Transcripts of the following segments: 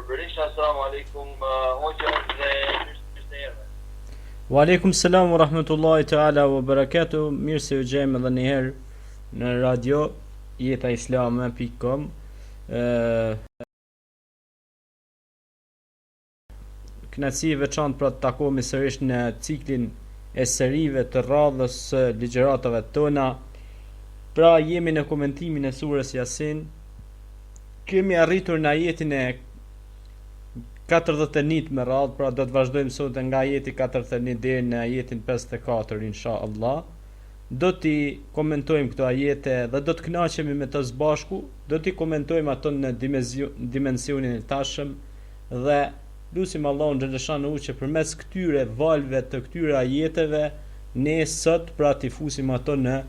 Berisha, assalamu alaikum, hoqja dhe mirë se erdhe. Wa alaikum salam wa rahmetullahi ta'ala wa barakatuh. Mirë se u gjejmë edhe një herë në radio jetaislame.com. Kënaqësi e veçantë për të takohemi sërish në ciklin e serive të radhës së ligjëratave tona. Pra jemi në komentimin e surës Yasin. Kemi arritur në ajetin e 41 me radhë, pra do të vazhdojmë sot nga ajeti 41 deri në ajetin 54 inshallah. Do t'i komentojmë këto ajete dhe do të kënaqemi me të së bashku, do t'i komentojmë ato në dimensionin e tashëm dhe lutim Allahun xhaleshanu që përmes këtyre valve të këtyre ajeteve ne sot pra t'i fusim ato në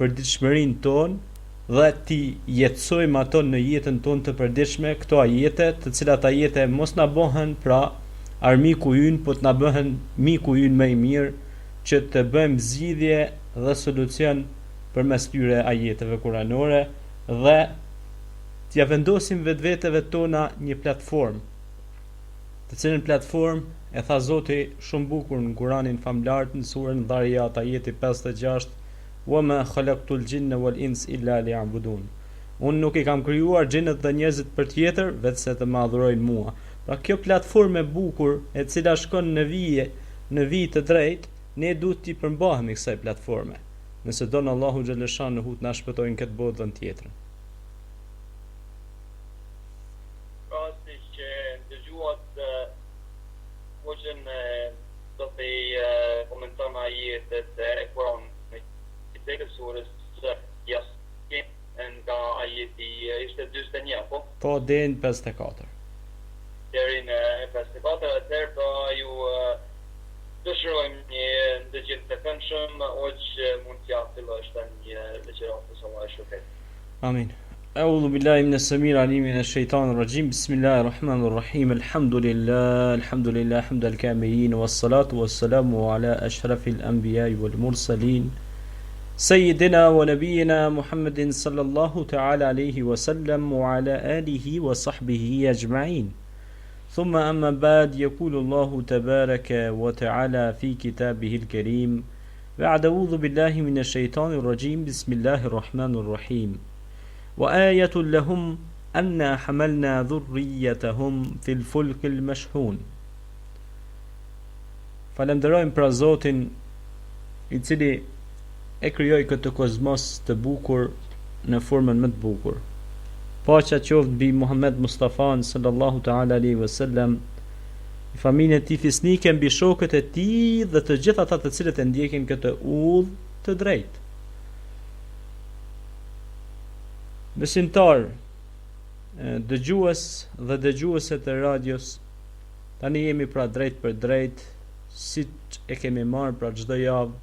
përditshmërinë tonë dhe ti jetësojmë ato në jetën tonë të përditshme këto ajete, të cilat ajete mos na bëhen pra armiku ynë, po të na bëhen miku ynë më i mirë, që të bëjmë zgjidhje dhe solucion përmes këtyre ajeteve kuranore dhe t'ja vendosim vetveteve tona një platformë, të cilën platformë e tha Zoti shumë bukur në Kuranin famlar në surën Dhariyat ajeti 56. وَمَا خَلَقْتُ الْجِنَّ وَالْإِنسَ إِلَّا لِيَعْبُدُونِ. Unë nuk i kam krijuar xhinët dhe njerëzit për tjetër, vetëse të më adhurojnë mua. Pra kjo platformë e bukur, e cila shkon në vijë të drejtë, ne duhet t'i përmbahemi kësaj platforme. Nëse don Allahu xhaleshanuhu të na shpëtojnë këtë botë dhe në tjetrën. Pra siç dëgjuat hoqën do të komenton ajetet e Kuranit të surës Yasin nga ajeti ishte 41 apo? Po deri në 54. Deri në 54, atëherë pra ju dëshirojmë një ndëgjim të këndshëm, që mund t'ja fillosh tani ligjëratën e Allahut shpëtet. Amin. أعوذ بالله من السميع العليم من الشيطان الرجيم بسم الله الرحمن الرحيم الحمد لله حمد الكاملين والصلاة والسلام على أشرف الأنبياء والمرسلين سيدنا ونبينا محمد صلى الله تعالى عليه وسلم وعلى آله وصحبه أجمعين ثم أما بعد يقول الله تبارك وتعالى في كتابه الكريم بعد أعوذ بالله من الشيطان الرجيم بسم الله الرحمن الرحيم وآية لهم أنا حملنا ذريتهم في الفلك المشحون. Falenderojmë pra Zotin i cili e krijoi këtë kozmos të bukur në formën më të bukur. Paqja qoftë mbi Muhammed Mustafa sallallahu ta'ala alaihi wasallam, familjen e tij fisnike, mbi shokët e tij dhe të gjithë ata të cilët e ndjekin këtë udhë të drejtë. Besimtar, dëgjues dhe dëgjuese të radios, tani jemi pra drejt për drejt, siç e kemi marrë pra çdo javë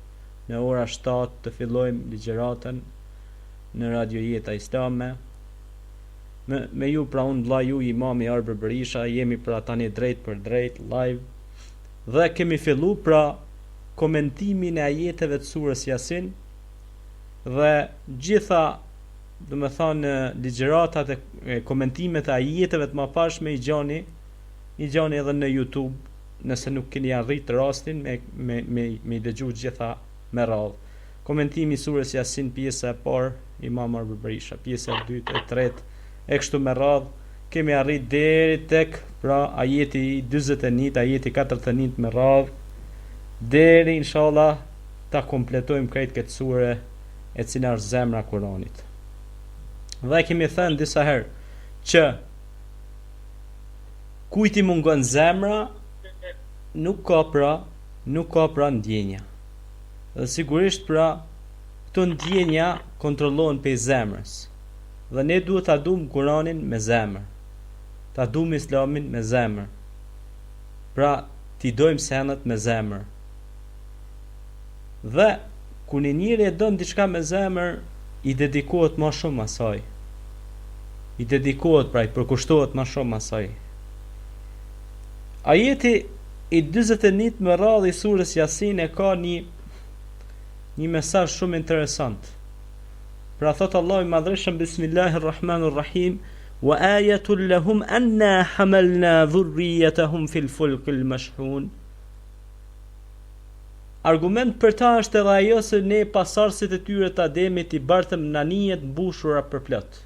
në ora 7 të fillojmë ligjëratën në Radio Jeta Islame. Me ju pra unë vlla ju Imami Arber Berisha, jemi pra tani drejt për drejt live dhe kemi fillu pra komentimin e ajeteve të surës Yasin dhe gjitha do me thonë ligjëratat e komentimet e ajeteve të mëparshme i gjani edhe në YouTube, nëse nuk keni arrit rastin me i dëgju gjitha me radhë. Komentimi i surës Yasin pjesa e parë Imam Arber Berisha, pjesa e dytë e tretë e kështu me radhë, kemi arrit deri tek pra ajeti 41, ajeti 41 me radhë, deri inshallah ta kompletojmë krejt këtë sure e cila është zemra e Kuranit. Dhe kemi thënë disa herë që kujt i mungon zemra nuk ka pra ndjenja. Dhe sigurisht pra këto ndjenja kontrollohen pe zemrës. Dhe ne duhet ta duam Kuranin me zemër. Ta duam Islamin me zemër. Pra t'i dojmë senat me zemër. Dhe kur një njeri e don diçka me zemër, i dedikohet më shumë asaj. I dedikohet pra i përkushtohet më shumë asaj. Ajeti i 41 me radhë i surës Yasin e ka një mesazh shumë interesant. Pra thot Allahu i Madhreshëm Bismillahirrahmanirrahim wa ayatun lahum anna hamalna dhurriyyatahum fil fulkil mashhun. Argument për ta është edhe ajo se ne pasardhësit e tyre të Ademit i bartëm në anijet mbushura për plot.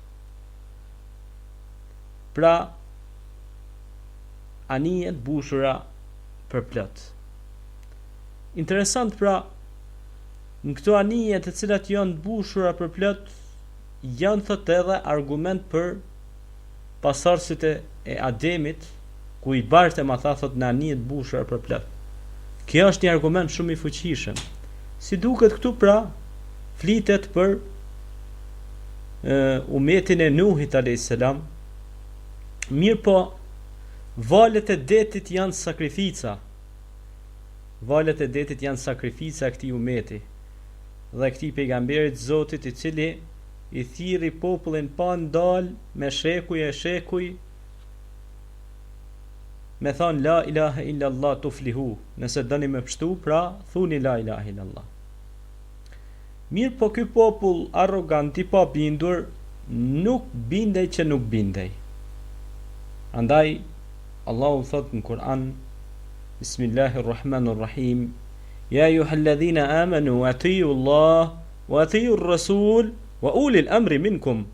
Pra, anijet mbushura për plot. Interesant pra, në këto anije të cilat janë mbushura për plot, janë thot edhe argument për pasardhësit e Ademit, ku i bartëm ata thot në anijet mbushura për plot. Kjo është një argument shumë i fuqishëm. Si duket këtu pra, flitet për umetin e Nuhit a.s. Mirë po, valet e detit janë sakrifica. Valet e detit janë sakrifica këtij umeti dhe këtij pejgamberit Zotit i cili i thirri popullin pa ndal me shekuj e shekuj me thonë la ilaha illallah tuflihu, nëse dëni me pështu, pra thuni la ilaha illallah. Mirë po ky popull arrogant i pa bindur nuk bindej që nuk bindej. Andaj Allahu thot në Kur'an, Bismillahirrahmanirrahim, ya ayyuhalladhina amanu atiiu Allah wa atiiu ar-rasul wa ulil amri minkum.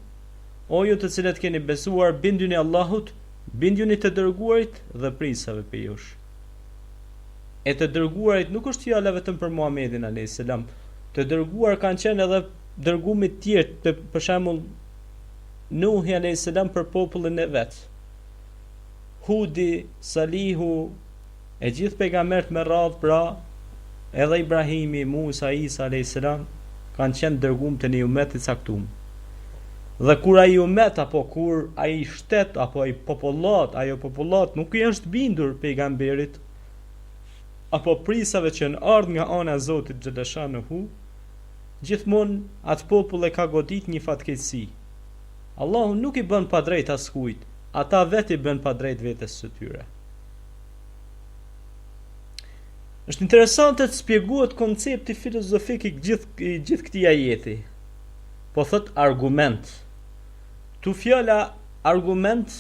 O ju të cilët keni besuar, binduni Allahut, binduni të dërguarit dhe prisave për jush. E të dërguarit nuk është fjala vetëm për Muhamedit a.s. Të dërguar kanë qenë edhe dërgumit tjerë, për shembull Nuhi a.s. për popullin e vet. Hudi, Salihu, e gjithë pejgambert me radhë pra, edhe Ibrahimi, Musa, Isa a.s. kanë qenë dërgum të një umeti caktuar. Dhe kur ai umet apo kur ai shtet apo ai popullat, ajo popullat nuk i është bindur pejgamberit apo prisave që në ardhë nga ana e Zotit xhaleshanuhu, gjithmonë atë popull e ka godit një fatkeqësi. Allahu nuk i bën pa drejt askujt, ata vetë i bën pa drejt vetes së tyre. Është interesante të shpjegohet koncepti filozofik i gjithë këtij ajeti. Po thot argument. Tu fjala argument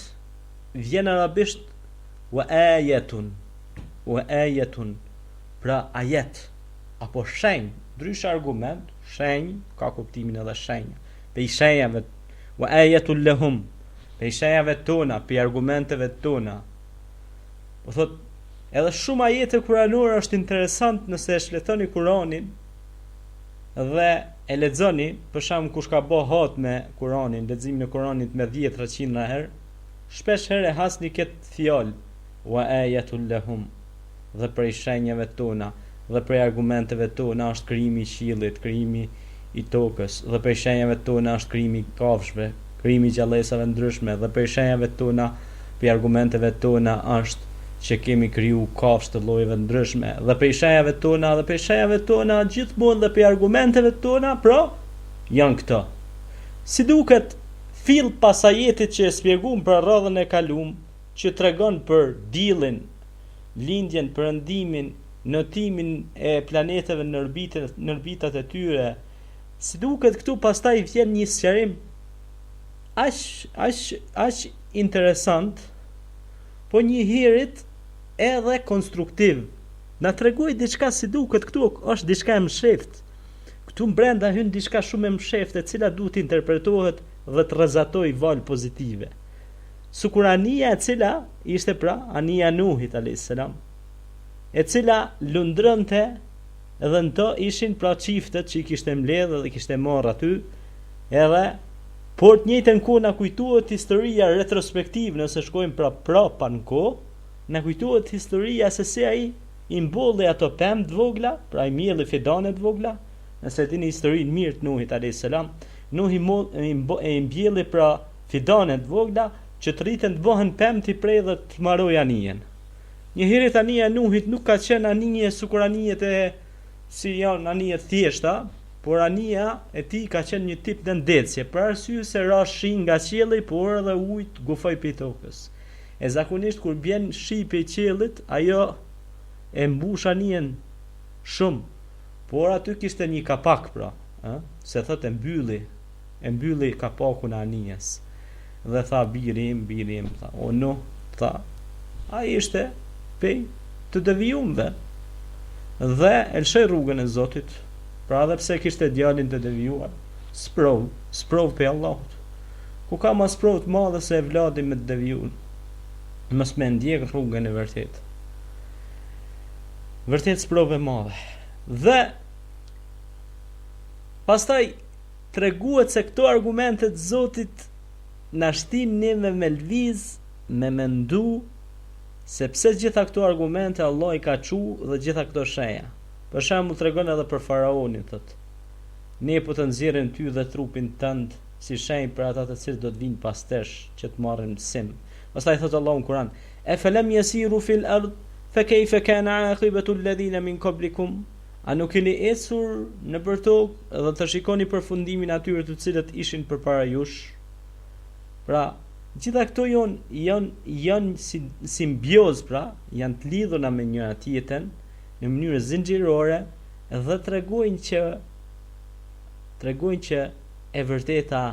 vjen arabisht wa ayatun, pra ajet apo shenjë, ndryshe argument, shenjë ka kuptimin edhe shenja. Pe shenjave wa ayatul lahum, pe shenjave tona, pe argumenteve tona. Po thot edhe shumë ajete kuranore është interesant nëse e shletoni Kuranin dhe e lexoni, për shembull kush ka bë hat me Kuranin, leximin e Kuranit me 10-100 herë, shpesh herë hasni këtë fjalë wa ayatul lahum, dhe prej shenjave tona dhe prej argumenteve tona është krijimi i qiellit, krijimi i tokës, dhe prej shenjave tona është krijimi i kafshëve, krijimi i gjallësave ndryshme, dhe prej shenjave tona, prej argumenteve tona është që kemi kriju kafshë të llojeve ndryshme, dhe prej shenjave tona gjithmonë dhe prej argumenteve tona, pra janë këto. Si duket fill pas ajetit që e shpjegum për radhën e kalum, që tregon për diellin, lindjen, perëndimin, notimin e planeteve në orbitat e tyre. Si duket këtu pastaj vjen një sqarim aq interesant, po një herët edhe konstruktiv. Na tregoj diçka si duket këtu është diçka e msheft. Këtu brenda hyn diçka shumë e msheft, e cila duhet interpretohet dhe të rrezatojë valë pozitive. Sukurania e cila ishte pra ania Nuhit a.s. e cila lundrënte edhe në to ishin pra çiftet që i kishte mbledhë dhe kishte marrë aty, edhe por të njëjtën kohë na kujtohet historia retrospektiv, nëse shkojmë prapa në kohë, na kujtohet historia se si ai i mbolli ato pemë të vogla, pra i mjelli fidane të vogla. Nëse dini historinë mirë të Nuhit a.s. Nuhi e mbjelli pra fidane të vogla që të rriten të bëhen pemë të prej dhe të maroj anijen. Një herët anija e Nuhit nuk ka qenë anije sikur anijet e si janë anijet thjeshta, por anija e tij ka qenë një tip ndëndetje, për arsye se ra shi nga qielli, por edhe ujë gufoi pe tokës. E zakonisht kur bjen shi pe qiellit, ajo e mbush anijen shumë, por aty kishte një kapak pra, se thotë e mbylli kapakun e anijes. dhe tha biri im, tha, o Nuh, tha, ai ishte pej të devijumve dhe e lëshoi rrugën e Zotit. Pra edhe pse kishte djalin të devijuar, sprov pe Allahut. Ku ka mas sprov të madhe se e vladi me të devijuar. Mos me ndjek rrugën e vërtet. Vërtet sprov e madhe. Dhe pastaj treguhet se këto argumente të Zotit na shtin neve me lviz, me mendu se pse gjitha këto argumente Allah i ka çu dhe gjitha këto shenja. Për shembull tregon edhe për faraonin, thotë. Ne po të nxjerrim ty dhe trupin tënd si shenjë për ata të cilët do të vinë pas tesh që të marrin mësim. Pastaj thotë Allahu në Kur'an: "E falam yasiru fil ard fa kayfa kana aqibatu alladhina min qablikum?" A nuk keni ecur nëpër tokë dhe të shikoni përfundimin atyre të cilët ishin përpara jush? Pra, gjitha këto janë simbioz, pra, janë të lidhura me njëra tjetrën në mënyrë zinxhirore dhe tregojnë që e vërteta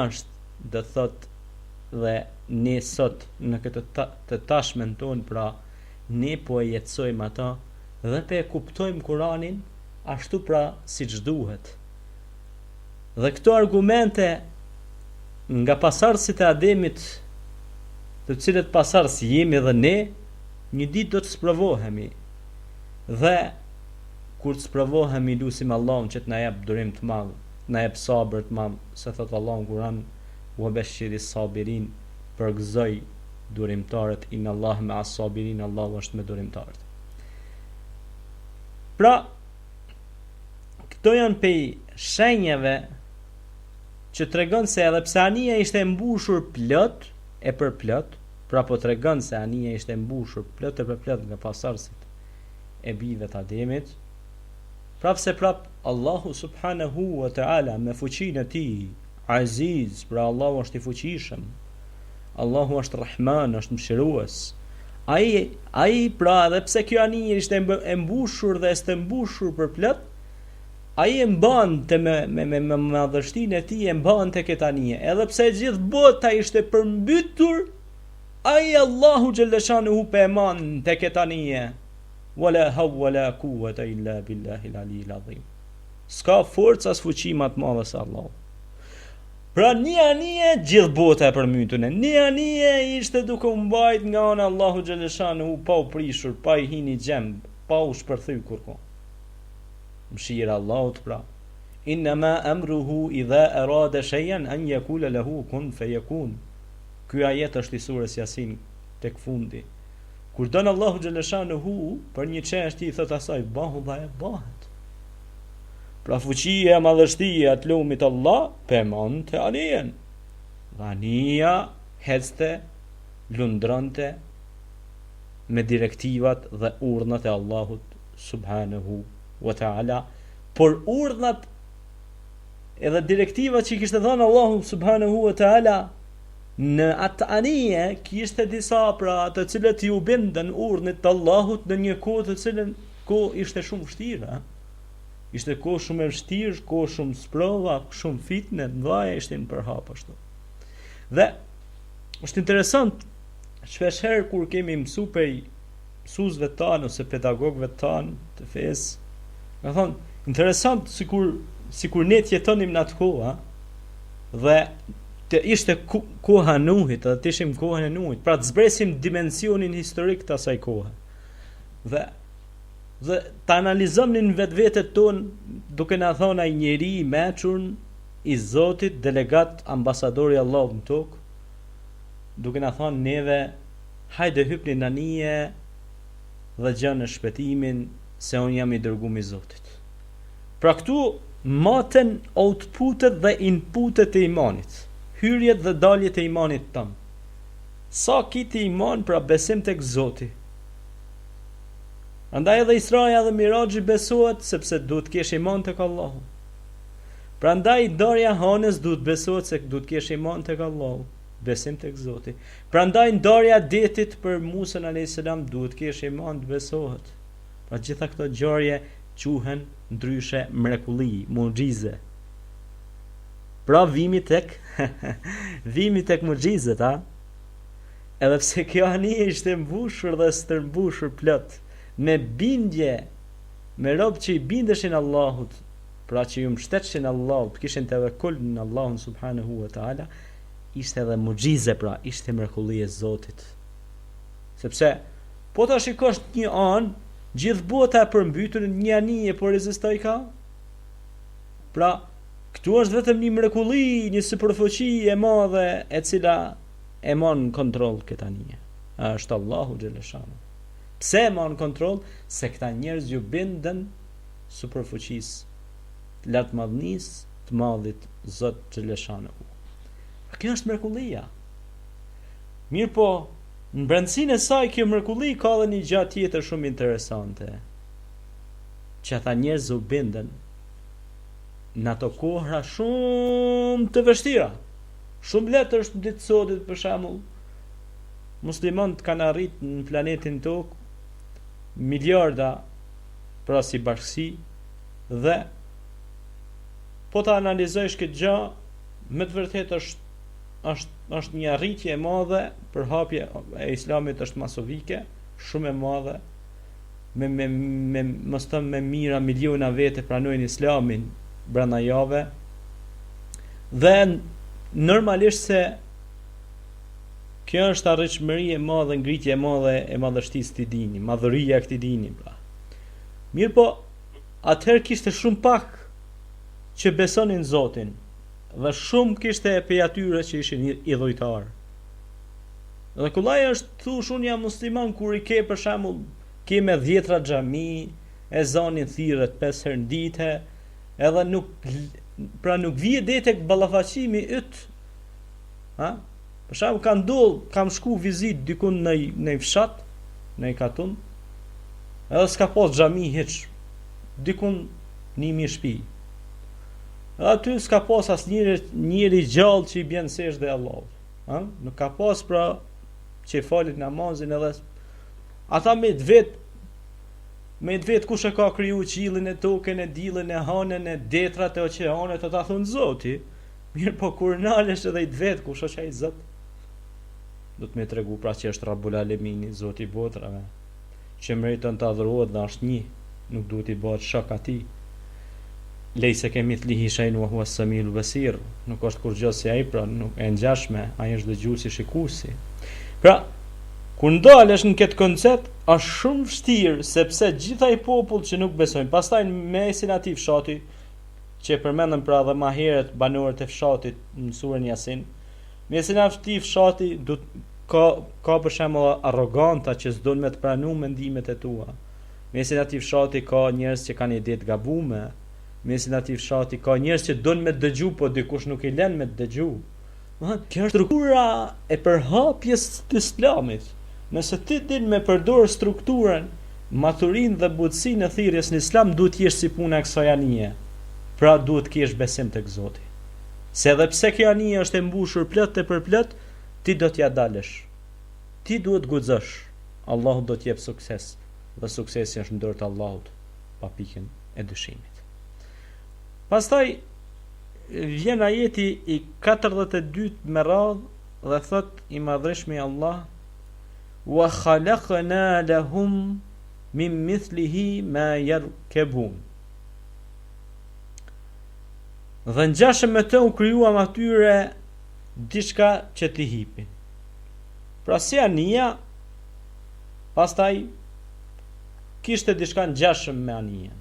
është, do thot, dhe ne sot në këtë të tashmen tonë, pra ne po e jetësojmë ata dhe pe e kuptojmë Kur'anin ashtu pra siç duhet. Dhe këto argumente nga pasardhësit e Ademit, të cilët pasardhës jemi dhe ne, një ditë do të sprovohemi. Dhe kur të sprovohemi, lutim Allahun që të na jap durim të madh, të na jap sabër të madh, se thot Allahu në Kur'an: "Wa bashiris sabirin", përgëzoj durimtarët, inna Allaha ma'as sabirin, Allahu është me durimtarët. Pra, këto janë pej shenjave që tregon se edhe pse anija ishte mbushur plot e përplot, pra po tregon se anija ishte mbushur plot e përplot nga pasardhësit e bijve të Ademit, prapse Allahu subhanahu wa ta'ala me fuqinë e tij aziz, pra Allahu është i fuqishëm, Allahu është Rahman, është mëshirues. Ai pra edhe pse kjo anije ishte e mbushur dhe ishte mbushur për plot, ai e mbante me madhështinë e tij, e mbante këtë anije. Edhe pse gjithë bota ishte përmbytur, ai Allahu xhallashanuhu pe eman te këtë anije. Wala hawla quwwata illa billahi al-aliyyil azim. Ska forca as fuqi më të madhe se Allahu. Pra një anije gjithë bota e përmbytën. Një anije ishte duke u mbajt nga ana Allahu xhallashanuhu pa u prishur, pa i hini gjemb, pa u shpërthyr kurrë. Mëshira Allahut, pra. Inma amruhu idha arada shay'an an yakula lahu kun fayakun. Ky ajet është i surës Yasin tek fundi. Kur don Allahu xhallashanuhu për një çështje i thot asaj bahu dhe e bëhet. Pra fuqia e madhështia e lumit Allah peman të anijen. Dhe anija hecte, lundronte me direktivat dhe urdhnat e Allahut subhanahu wa ta'ala, por urdhnat edhe direktivat që i kishte dhënë Allahu subhanahu wa ta'ala në atë anije kishte disa pra të cilët ju bindën urdhnit të Allahut në një kohë të cilën kohë ishte shumë vështirë. Ishte kohë shumë e vështirë, kohë shumë sprova, shumë fitne, mëdha ishin përhap ashtu. Dhe është interesant, shpeshherë kur kemi mësuar prej mësuesve tanë ose pedagogëve tanë të fesë, ka thonë, interesant sikur ne të jetonim në atë kohë, dhe të ishte koha e Nuhit, dhe të ishim kohën e Nuhit, pra të zbresim dimensionin historik të asaj kohe. Dhe të analizojmë vetvetet tonë duke na thonë ai njeri i meçur i Zotit, delegat ambasadori Allahut në tokë, duke na thonë neve hajde hypni në anije dhe gjeni shpëtimin se unë jam i dërguar i Zotit. Pra këtu maten outputet dhe inputet e imanit, hyrjet dhe daljet e imanit tëm. Sa kiti iman, pra besim tek Zoti. Andaj edhe Israja dhe Miraxhi besohet sepse duhet kesh iman tek Allahu. Prandaj ndarja hanës duhet besohet se duhet kesh iman tek Allahu, besim tek Zoti. Prandaj ndarja detit për Musa alayhis salam duhet kesh iman të besohet. Pra gjitha këto ngjarje quhen ndryshe mrekulli, mucize. Pra vimi tek vimi tek muxhizet, a? Edhe pse kjo anije ishte mbushur dhe stërmbushur plot me bindje, me rob që i bindeshin Allahut, pra që ju mbështeteshin Allahut, kishin tevekul në Allahun subhanahu wa taala, ishte edhe muxhize, pra ishte mrekulli e Zotit. Sepse po ta shikosh një anë, gjithë bota e përmbytur në një anije po rezistoi ka. Pra këtu është vetëm një mrekulli, një superfuqi e madhe e cila e mon kontroll këtë anije. Është Allahu xhaleshanu. Pse e mon kontroll? Se këta njerëz ju binden superfuqisë, të lartë madhnisë, të madhit Zot xhaleshanu. Kjo është mrekullia. Mirë po, në brendësinë e saj kjo mrekulli ka edhe një gjë tjetër shumë interesante. Që ata njerëz u binden në ato kohra shumë të vështira. Shumë letë është ditë sotit, për shembull, muslimanët kanë arrit në planetin tokë miliarda pra si bashkësi, dhe po ta analizojsh këtë gjë, me të vërtetë është një arritje e madhe, përhapje e islamit është masovike, shumë e madhe, me mos them me mira miliona vete pranojnë islamin brenda jave, dhe normalisht se kjo është arritshmëri e madhe, ngritje e madhe e madhështisë të dini, madhëria e këtij dini, pra. Mirë po, atëherë kishte shumë pak që besonin Zotin, dhe shumë kishte prej atyre që ishin idhujtar. Dhe kullaj është thush, unë jam musliman, kur i ke për shembull, ke me 10 xhami, e zanin thirrët 5 herë në ditë, edhe nuk vije deri tek ballafaqimi yt. Ha? Për shembull kam shku vizit dikun në fshat, në Katun, edhe s'ka pas xhami hiç, dikun në një shtëpi. Edhe aty s'ka pas njëri gjallë që i bjen sesh dhe Allahut. Ha? Nuk ka pas pra që falit namazin, edhe ata me të vet kush e ka kriju qiellin e tokën, e diellin e hanën, e detrat e oqeanet, ata thon Zoti. Mirë po kur nalesh edhe i të vet kush është ai Zot? Do të më tregu pra që është Rabbul Alemini, Zoti i botrave, që meriton të adhurohet dhe është një, nuk duhet i bëhet shok atij. Lejse kemithlihi shay'un wa huwa as-sami'ul basir, nuk është kur gjë si ai, pra nuk e ngjashme, ai është dëgjuesi, shikuesi. Pra, kur ndalesh në këtë koncept, është shumë vështirë, sepse gjithaj popull që nuk besojnë, pastaj në mesin atij fshati, që përmendëm pra dhe më herët banorët e fshatit në surën Yasin, mesin atij fshati ka për shembull arroganta që s'don me të pranuar mendimet e tua. Mesin atij fshati ka njerëz që kanë ide të gabuara. Mesin atij fshati ka njerëz që don me dëgju, po dikush nuk i lën me dëgju. Kjo është struktura e përhapjes të Islamit. Nëse ti din me përdor strukturën, maturinë dhe butësinë e thirrjes në Islam, duhet të jesh si puna e kësaj anije. Pra duhet të kesh besim tek Zoti. Se edhe pse kjo anije është e mbushur plot e përplot, ti do t'ja dalësh. Ti duhet guxosh. Allahu do t'jep sukses, dhe suksesi është në dorë të Allahut, pa pikën e dyshimit. Pastaj vjen ajeti i 42 me radhë dhe thot i madhreshmi Allah: wa khalaqna lahum min mithlihi ma yarkabun. Dhe ngjashëm me të u krijuam atyre diçka që t'i hipin. Pra si anija, pastaj kishte diçka ngjashëm me anijen.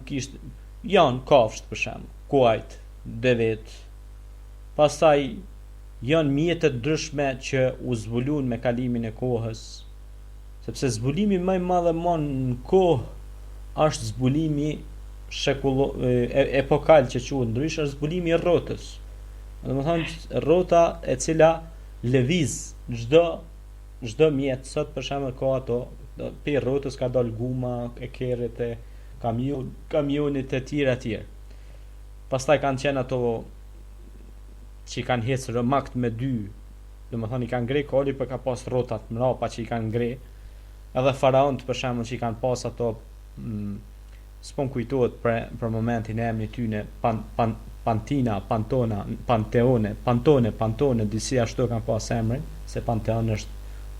Kishte janë kafsht për shembull, kuajt, devet. Pastaj janë mjete të ndryshme që u zbuluan me kalimin e kohës, sepse zbulimi më i madh në kohë është zbulimi epokal që quhet ndryshe, është zbulimi i rrotës. Domethënë rrota e cila lëviz çdo mjet. Sot për shembull ka ato, pe rrotës ka dal guma, e kerrit e kamionit e tjera. Pastaj kanë qenë ato që kanë hecë rëmakt me dy, domethënë i kanë ngre koli, për ka pas rrotat mrapa që i kanë ngre. Edhe faraont për shembull që i kanë pas ato s'pon kujtohet për momentin e emrit tyne Pantina, Pantone, disi ashtu kanë pas emrin, se Panteon është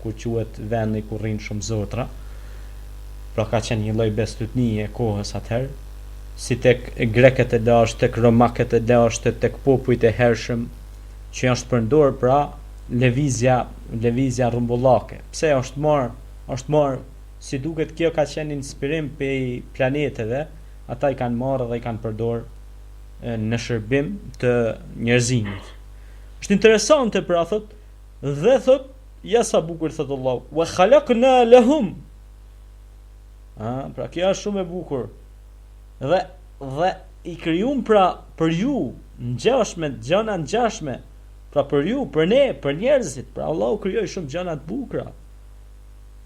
ku quhet vendi ku rrinë shumë zotra. Pra ka qenë një lloj bestutnie e kohës atëherë, si tek grekët e lashtë, tek romakët e lashtë, tek popujt e hershëm, që janë shpërndor pra lëvizja rrumbullake. Pse është marr si duket kjo ka qenë inspirim prej planeteve, ata i kanë marrë dhe i kanë përdor në shërbim të njerëzimit. Është interesante pra thot, dhe thot, ja sa bukur thot Allah, wa khalaqna lahum. Pra kjo është shumë e bukur. Dhe i krijuam pra për ju ngjashme, gjëra ngjashme, pra për ju, për ne, për njerëzit, pra Allahu krijoi shumë gjëra të bukura.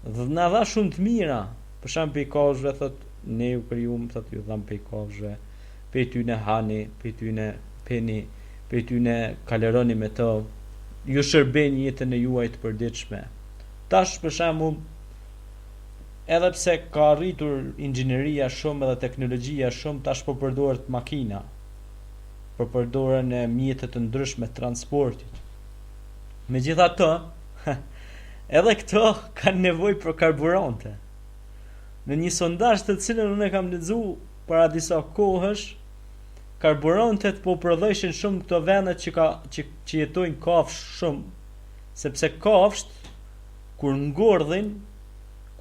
Dhe na dha shumë të mira. Për shembull pe kozhve thot, ne u krijuam thot ju dham pe kozhve, pe tyne hani, pe tyne peni, pe tyne kaleroni me to, ju shërben jetën e juaj të përditshme. Tash për shembull, edhe pse ka arritur inxhinieria shumë edhe teknologjia shumë, tash po përdoret makina, po përdoren mjete të ndryshme të transportit. Megjithatë, edhe këto kanë nevojë për karburante. Në një sondazh të cilën unë kam lexuar para disa kohësh, karburantet po prodhojshin shumë këto vende që jetojnë kafsh shumë, sepse kafsht kur ngordhin,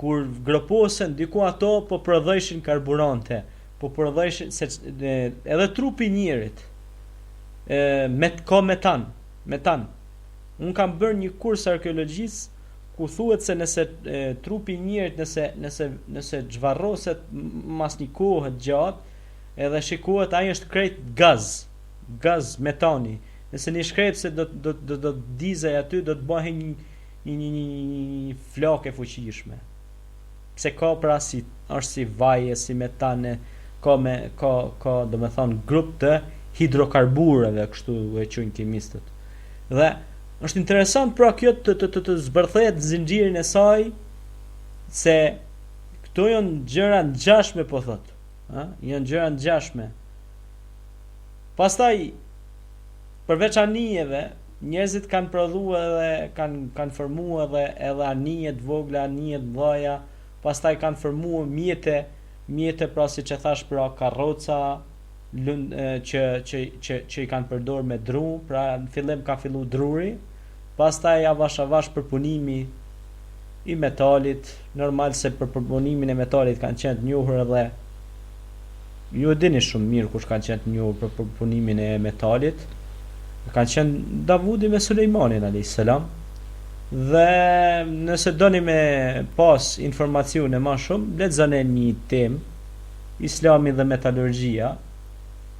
kur groposen diku ato po prodhojshin karburante, po prodhojshin edhe trupi i njerit ka metan. Un kam bërë një kurs arkeologjisë ku thuhet se nëse trupi i njerit nëse zhvarroset mas një kohë gjatë, edhe shikohet ai është krejt gaz metani. Nëse një shkrepse do dizej aty, do të bëhej një flakë e fuqishme. Pse ka pra është si vaje, si metane, ka do me thonë grup të hidrokarbureve, kështu e quajnë kimistët. Dhe është interesant pra kjo të zbërthehet zinxhirin e saj, se këto janë gjëra ngjashme po thotë. Janë gjëra ngjashme. Pastaj përveç anijeve, njerëzit kanë prodhuar edhe kanë formuar edhe anije të vogla, anije të mëdha, pastaj kanë formuar mjete pra siç e thash pra karroca që i kanë përdorur me dru, pra në fillim ka fillu druri, pastaj avash përpunimi i metalit, normal se për përpunimin e metalit kanë qenë të njohur edhe ju e dini shumë mirë kush kanë qenë të njohur për përpunimin e metalit. Kanë qenë Davudi me Sulejmanin a.s. Dhe nëse doni me pas informacione më shumë, lexoni një temë, Islami dhe metalurgjia.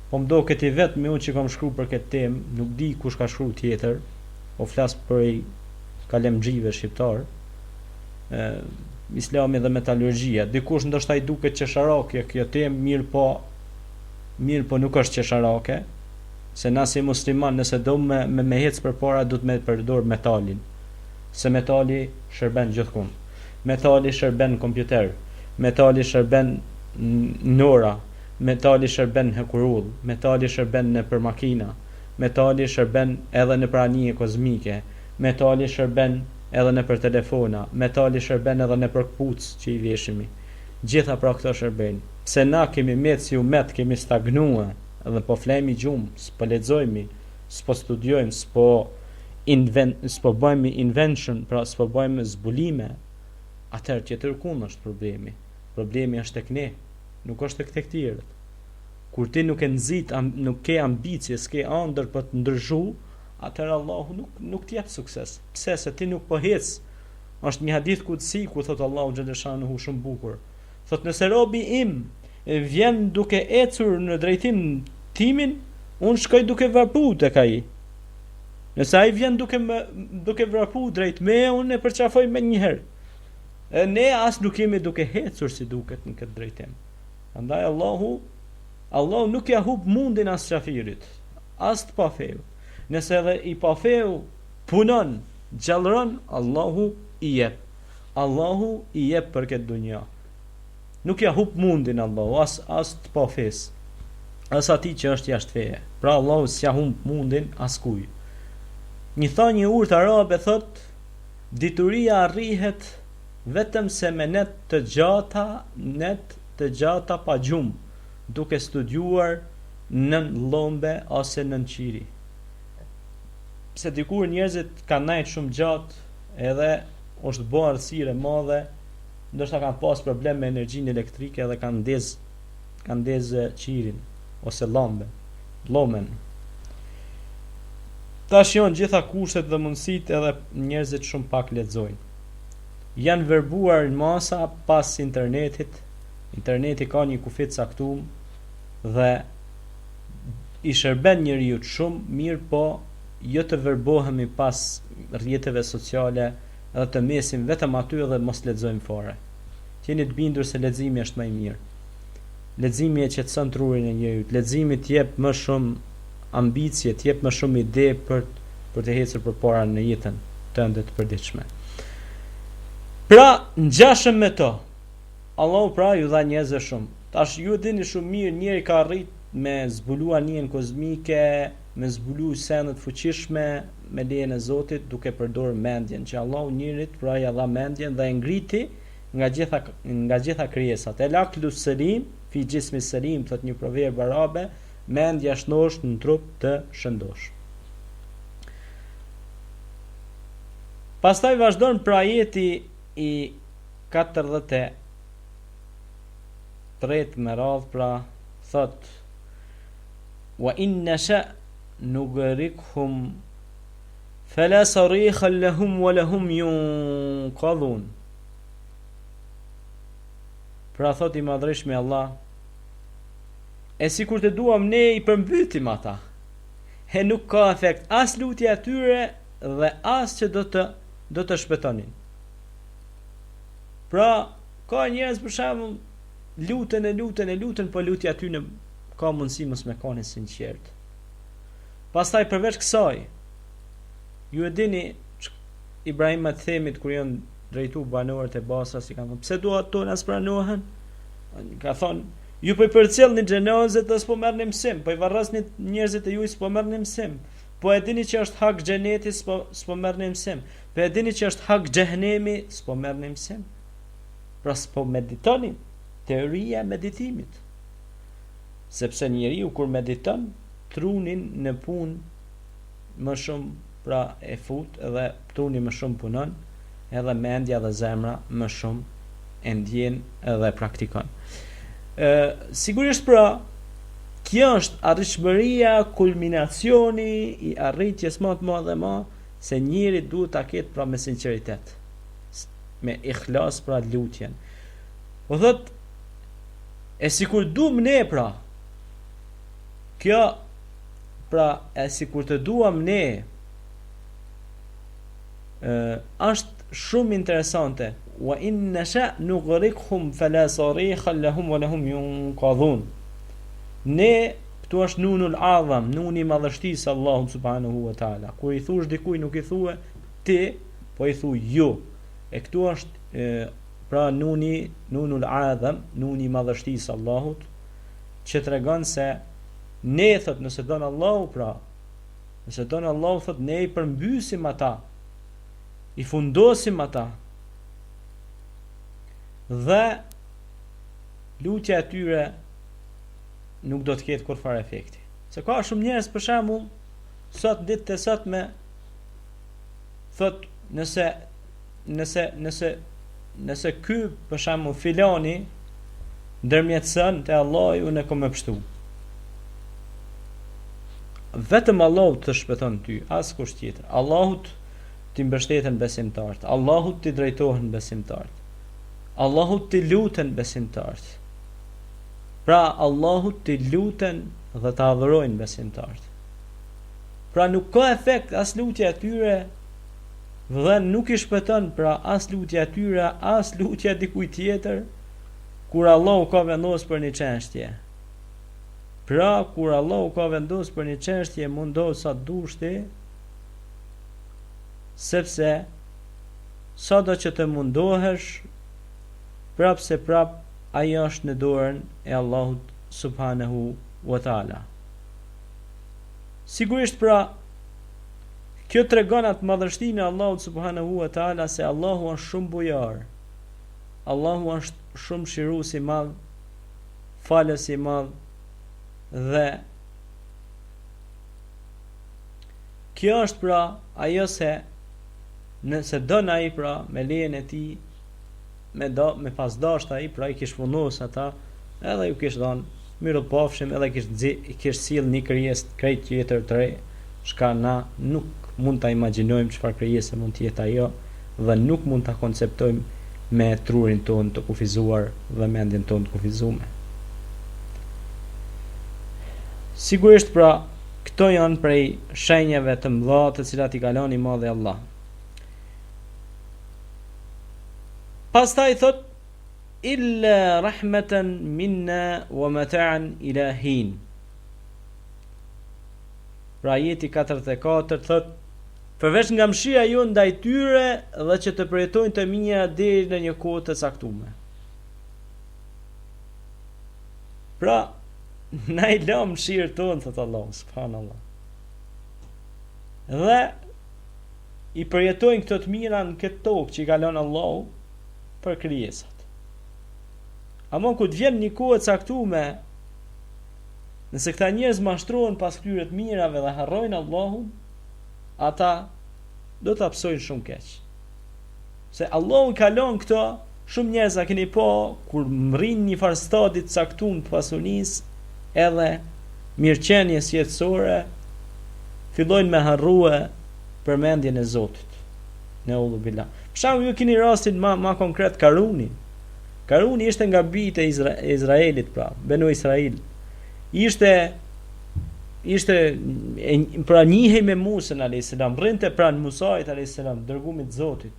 Po më duket i vetëm unë që kam shkruar për këtë temë, nuk di kush ka shkruar tjetër. O flas për kalemxhive shqiptar. Islami dhe metalurgjia. Dikush ndoshta i duket qesharake kjo temë, mirë po nuk është qesharake, se na si musliman nëse do me hec përpara do të me përdor metalin. Se metali shërben gjithkund. Metali shërben në kompjuter, metali shërben në ora, metali shërben në hekurull, metali shërben në për makina, metali shërben edhe në për anije kozmike, metali shërben edhe në për telefona, metali shërben edhe në për kpucë që i veshimi. Gjitha pra këto shërben. Se na kemi met si umet, kemi stagnue, edhe po flemi gjumë, s'po lexojmë, s'po studiojmë, s'po bëjmë invention, pra s'po bëjmë zbulime, atëherë tjetër kund është problemi. Problemi është tek ne, nuk është tek të tjerët. Kur ti nuk e nxit, nuk ke ambicie, s'ke ëndër për të ndryshu, atëherë Allahu nuk të jep sukses. Pse? Se ti nuk po hec. Është një hadith kutsi ku thot Allahu xhaleshanuhu shumë bukur. Thot nëse robi im vjen duke ecur në drejtim timin, unë shkoj duke varpu tek ai. Nëse ai vjen duke varpu drejt me, unë e përqafoj me njëherë. Ne as nuk jemi duke hecur si duket në këtë drejtim. Andaj Allahu nuk ja hub mundin as qafirit, as të pafeu. Nëse edhe i pafeu punon, gjallëron, Allahu i jep. Allahu i jep për këtë dunja. Nuk ja hub mundin Allahu, as të pafes. as atij që është jashtë feje. Pra Allahu s'ja humb mundin askuj. Një thënie urtë arabe thot, dituria arrihet vetëm se me net të gjata pa gjumë, duke studiuar nën llombe ose nën qiri. Se dikur njerëzit kanë nejt shumë gjatë, edhe është bë errësirë e madhe, ndoshta kanë pas problem me energjinë elektrike dhe kanë ndez qirin ose llomen. Tash janë gjitha kushtet dhe mundësitë edhe njerëzit shumë pak lexojnë. Janë verbuar në masa pas internetit. Interneti ka një kufit caktuar dhe i shërben njeriu shumë mirë, po jo të verbohemi pas rrjeteve sociale dhe të mesim vetëm aty dhe mos lexojmë fare. Jeni të bindur se leximi është më i mirë. Leximi e qetëson trurin e njeriu. Leximi t'jep më shumë ambicie, t'jep më shumë ide për të ecur përpara në jetën tënde të përditshme. Pra, ngjashëm me to, Allahu pra ju dha njerëzve shumë. Tash ju dini shumë mirë, njeri ka arrit me zbulu anijen kozmike, me zbulu senet fuqishme me lejen e Zotit, duke përdorur mendjen, që Allahu njerit pra ja dha mendjen dhe e ngriti nga gjitha krijesat. El aklu selim fi jismi selim, thot një proverb arabe, mendja shnosh në trup të shëndosh. Pastaj vazhdon pra ajeti i 43 me radh, pra thot wa in nasha nugrikhum fala sarikha lahum wa lahum yunqadhun. Pra thot i madhreshmi Allah, e si kur të duam ne i përmbytim ata, e nuk ka efekt as lutja atyre dhe as që do të shpëtonin. Pra ka njerëz për shembull lutën, po lutja aty në ka mundësi mos me kanë sinqert. Pastaj përveç kësaj, ju e dini Ibrahim at Themit kur janë drejtu banorët e Basras, i kanë thënë, pse duat tona s'pranohen? Ka thonë, ju po i përcjellni xhenazet dhe s'po merrni mësim, po i varrosni njerëzit e juaj s'po merrni mësim. Po e dini që është hak xheneti, s'po merrni mësim. Po e dini që është hak xhehenemi, s'po merrni mësim. Pra s'po meditoni teoria e meditimit. Sepse njeriu kur mediton, trunin në punë më shumë pra e fut, edhe truni më shumë punon, edhe mendja dhe zemra më shumë e ndjen edhe praktikon. Sigurisht pra, kjo është arritshmëria, kulminacioni i arritjes më të madhe se njeri duhet ta ketë pra me sinqeritet, me ikhlas pra lutjen. Po thot, e sikur duam ne pra, kjo pra e sikur të duam ne, është shumë interesante. Wa in nasha nughrikhum fala sarikha lahum wa lahum yunqadhun. Ne këtu është nunul adham, nuni i madhështisë Allahu subhanahu wa taala. Kur i thush dikujt nuk i thue ti, po i thu ju. E këtu është pra nunul adham, nuni i madhështisë Allahut, që tregon se ne thot nëse don Allahu pra, nëse don Allahu thot ne i përmbysim ata, i fundosim ata, dhe lutja e tyre nuk do të ketë kurfar efekti. Se ka shumë njerëz për shembull sot ditë e sotme thot nëse ky për shembull filani ndërmjetson te Allahu, unë kam më pështu. Vetëm Allahu të shpëton ty, as kush tjetër. Allahut ti mbështeten besimtarët, Allahut ti drejtohen besimtarët, Allahut ti luten besimtarët. Pra Allahut ti luten dhe ta adhurojnë besimtarët. Pra nuk ka efekt as lutja e tyre, dhe nuk i shpëton pra as lutja e tyre, as lutja dikujt tjetër, kur Allahu ka vendosur për një çështje. Pra kur Allahu ka vendosur për një çështje, mundohu sa dushti, sepse sado që të mundohesh, prap se prap ajo është në dorën e Allahut subhanahu wa taala. Sigurisht pra kjo tregon atë madhështinë e Allahut subhanahu wa taala, se Allahu është shumë bujar. Allahu është shumë shirues i madh, falës i madh, dhe kjo është pra ajo se nëse don ai pra me lejen e tij, me pasdasht ai pra i kish punues ata, edhe ju kish dhënë mirë pafshim, edhe kish sill një krijesë krejt tjetër të re, çka na nuk mund ta imagjinojmë çfarë krijesë mund të jetë ajo, dhe nuk mund ta konceptojmë me trurin tonë të kufizuar dhe mendjen tonë të kufizuar. Sigurisht pra këto janë prej shenjave të mëdha të cilat i kalon i madhi Allah. Pastaj thot illa rahmatan minna wa mata'an ila hin. Pra ajeti 44 thot përveç nga mëshira jonë ndaj tyre dhe që të përjetojnë të mira deri në një kohë të caktuar. Pra na i lëm mëshirën tonë, thot Allah subhanallah. Dhe i përjetojnë këto të mira në këtë tokë që i ka lënë Allahu për krijesat. Ama kur të vjen një kohë e caktuar, nëse këta njerëz mashtrohen pas këtyre të mirave dhe harrojnë Allahun, ata do të hapsojnë shumë keq. Se Allahu ka lënë këto, shumë njerëz a keni po kur mrin një farë stadi të caktuar të pasunisë, edhe mirëqenies jetësore, fillojnë me harrue përmendjen e Zotit. Neudhu billah. Për shembull, ju keni rastin ma konkret Karunin. Karuni ishte nga bijtë e Izraelit, pra, Benu Israil. Ishte pra njihej me Musën a.s. rrinte pranë Musait a.s. dërgumit Zotit.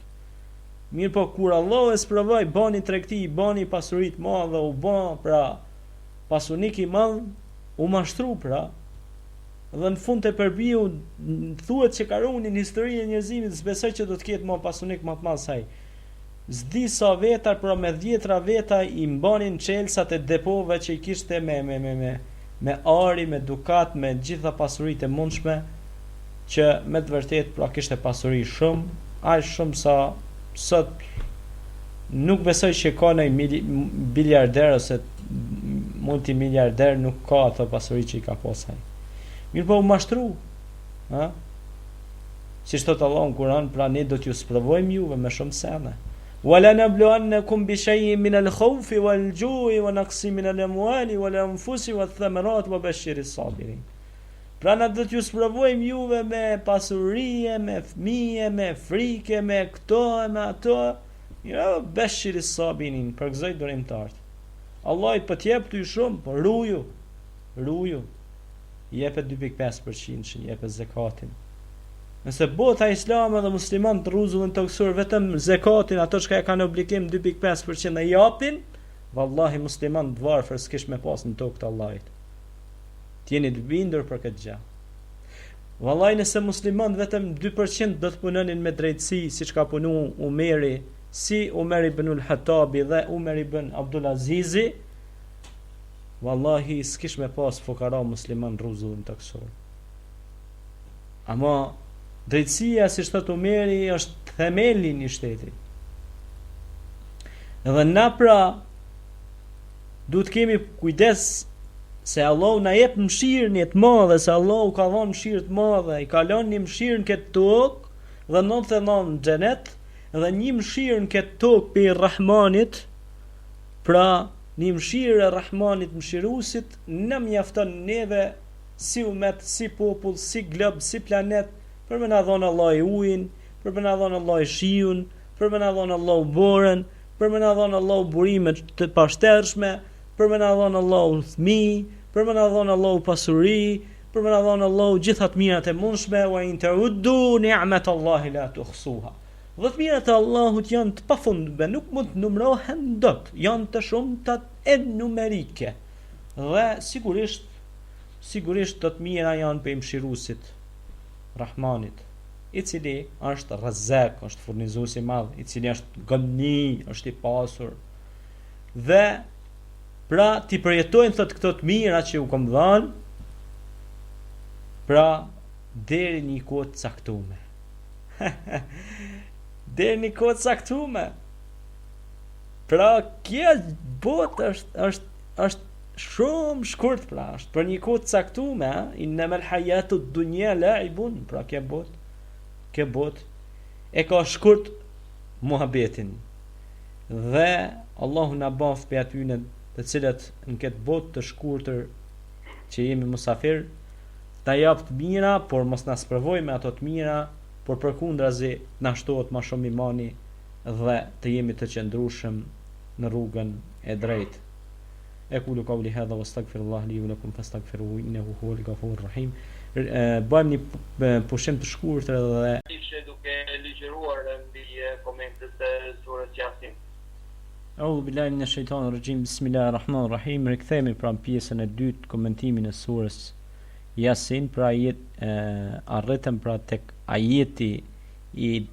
Mirë po kur Allah e sprovoi, bani tregti, bani pasuri të madhe, u bë pra pasunik i madh, u mashtru pra. Dhe në fund të përbiu thuhet që Karuni në historinë e njerëzimit s'besoj që do të ketë më pasunik më të madh se ai. S'di sa vetar, pra me 10 veta i mbanin çelsat e depove që i kishte me ari, me dukat, me gjitha pasuritë e mundshme, që me të vërtet pra kishte pasuri shumë, aq shumë sa sot nuk besoj që ka ndonjë biliarder ose multimiliarder nuk ka ato pasuri që i ka pasur ai. Mirë po u mashtru, ha? Si thot Allahu në Kur'an, pra ne do t'ju sprovojmë juve me shumë sene. Wala nabluwannakum bi shay'in min al-khawfi wal-ju'i wa naqsin min al-amwali wal-anfusi wath-thamarat wa bashiris sabirin. Pra na do t'ju sprovojmë juve me pasuri, me fëmijë, me frikë, me këto, me ato. Jo, bashiris sabirin, përgëzoj durimtarët. Allah i pëtjep të ju shumë, por ruju. Jepet 2.5% që jepet zekatin. Nëse bota islame dhe musliman të rruzullin të kësur vetëm zekatin, ato që ka e kanë obligim 2.5% e japin, vallahi musliman të varfër s'kish me pas në tokë të Allahit. T'jeni të bindur për këtë gjë. Vallahi nëse musliman vetëm 2% do të punonin me drejtësi, si që ka punu Umeri, si Umeri ibn al-Hattabi dhe Umeri ibn Abdul Azizi, wallahi s'kish me pas fukara musliman rruzullin të kësur. Ama drejtësia, si thot Umeri, është themeli i shtetit. Dhe na pra duhet kemi kujdes se Allah na jep mëshirën e të madhe, se Allah ka dhënë mëshirë të madhe, i ka lënë një mëshirë në këtë tokë dhe 99 në xhenet, dhe një mëshirë në këtë tokë pe Rahmanit, pra një mëshirë e Rahmanit mëshiruesit, në mjafton neve si umet, si popull, si glob, si planet, për me na dhënë Allah i ujin, për me na dhënë Allah i shiun, për me na dhënë Allah borën, për me na dhënë Allah burime të pashtershme, për me na dhënë Allah fëmijë, për me na dhënë Allah pasuri, për me na dhënë Allah gjitha të mirat e mundshme, wa in ta'uddu ni'matallahi la tuhsuha. Dhe të mirat e Allahut janë të pafundme, nuk mund të numërohen dot, janë të shumta e numerike. Dhe sigurisht të mira janë për mëshiruesit Rahmanit, i cili është Razzak, është furnizues i madh, i cili është Gani, është i pasur. Dhe Pra ti përjetojnë thot këto të mira që u kom dhënë, pra deri një kohë të caktuar. Deri një kohë të caktuar. Pra kjo botë është shumë shkurt, pra është për një kohë të caktuar, innamal hayatud dunya la'ibun, pra kjo botë e ka shkurt muhabetin. Dhe Allahu na baf për atyne të cilat në këtë botë të shkurtër që jemi musafir, ta jap të mira, por mos na sprovoj me ato të mira, por përkundrazi na shtohet më shumë imani dhe të jemi të qëndrueshëm në rrugën e drejtë. Aqulu qawli hadha wastaghfirullah li wa lakum fastaghfiruhu innahu huwal ghafurur rahim. Bëjmë një pushim të shkurtër dhe ishe duke ligjëruar mbi komentet e surës Yasin. A'udhu billahi minash shaitanir rajim. Bismillahir rahmanir rahim. Rikthehemi pra në pjesën e dytë komentimin e surës Yasin, pra arritëm pra tek ajeti i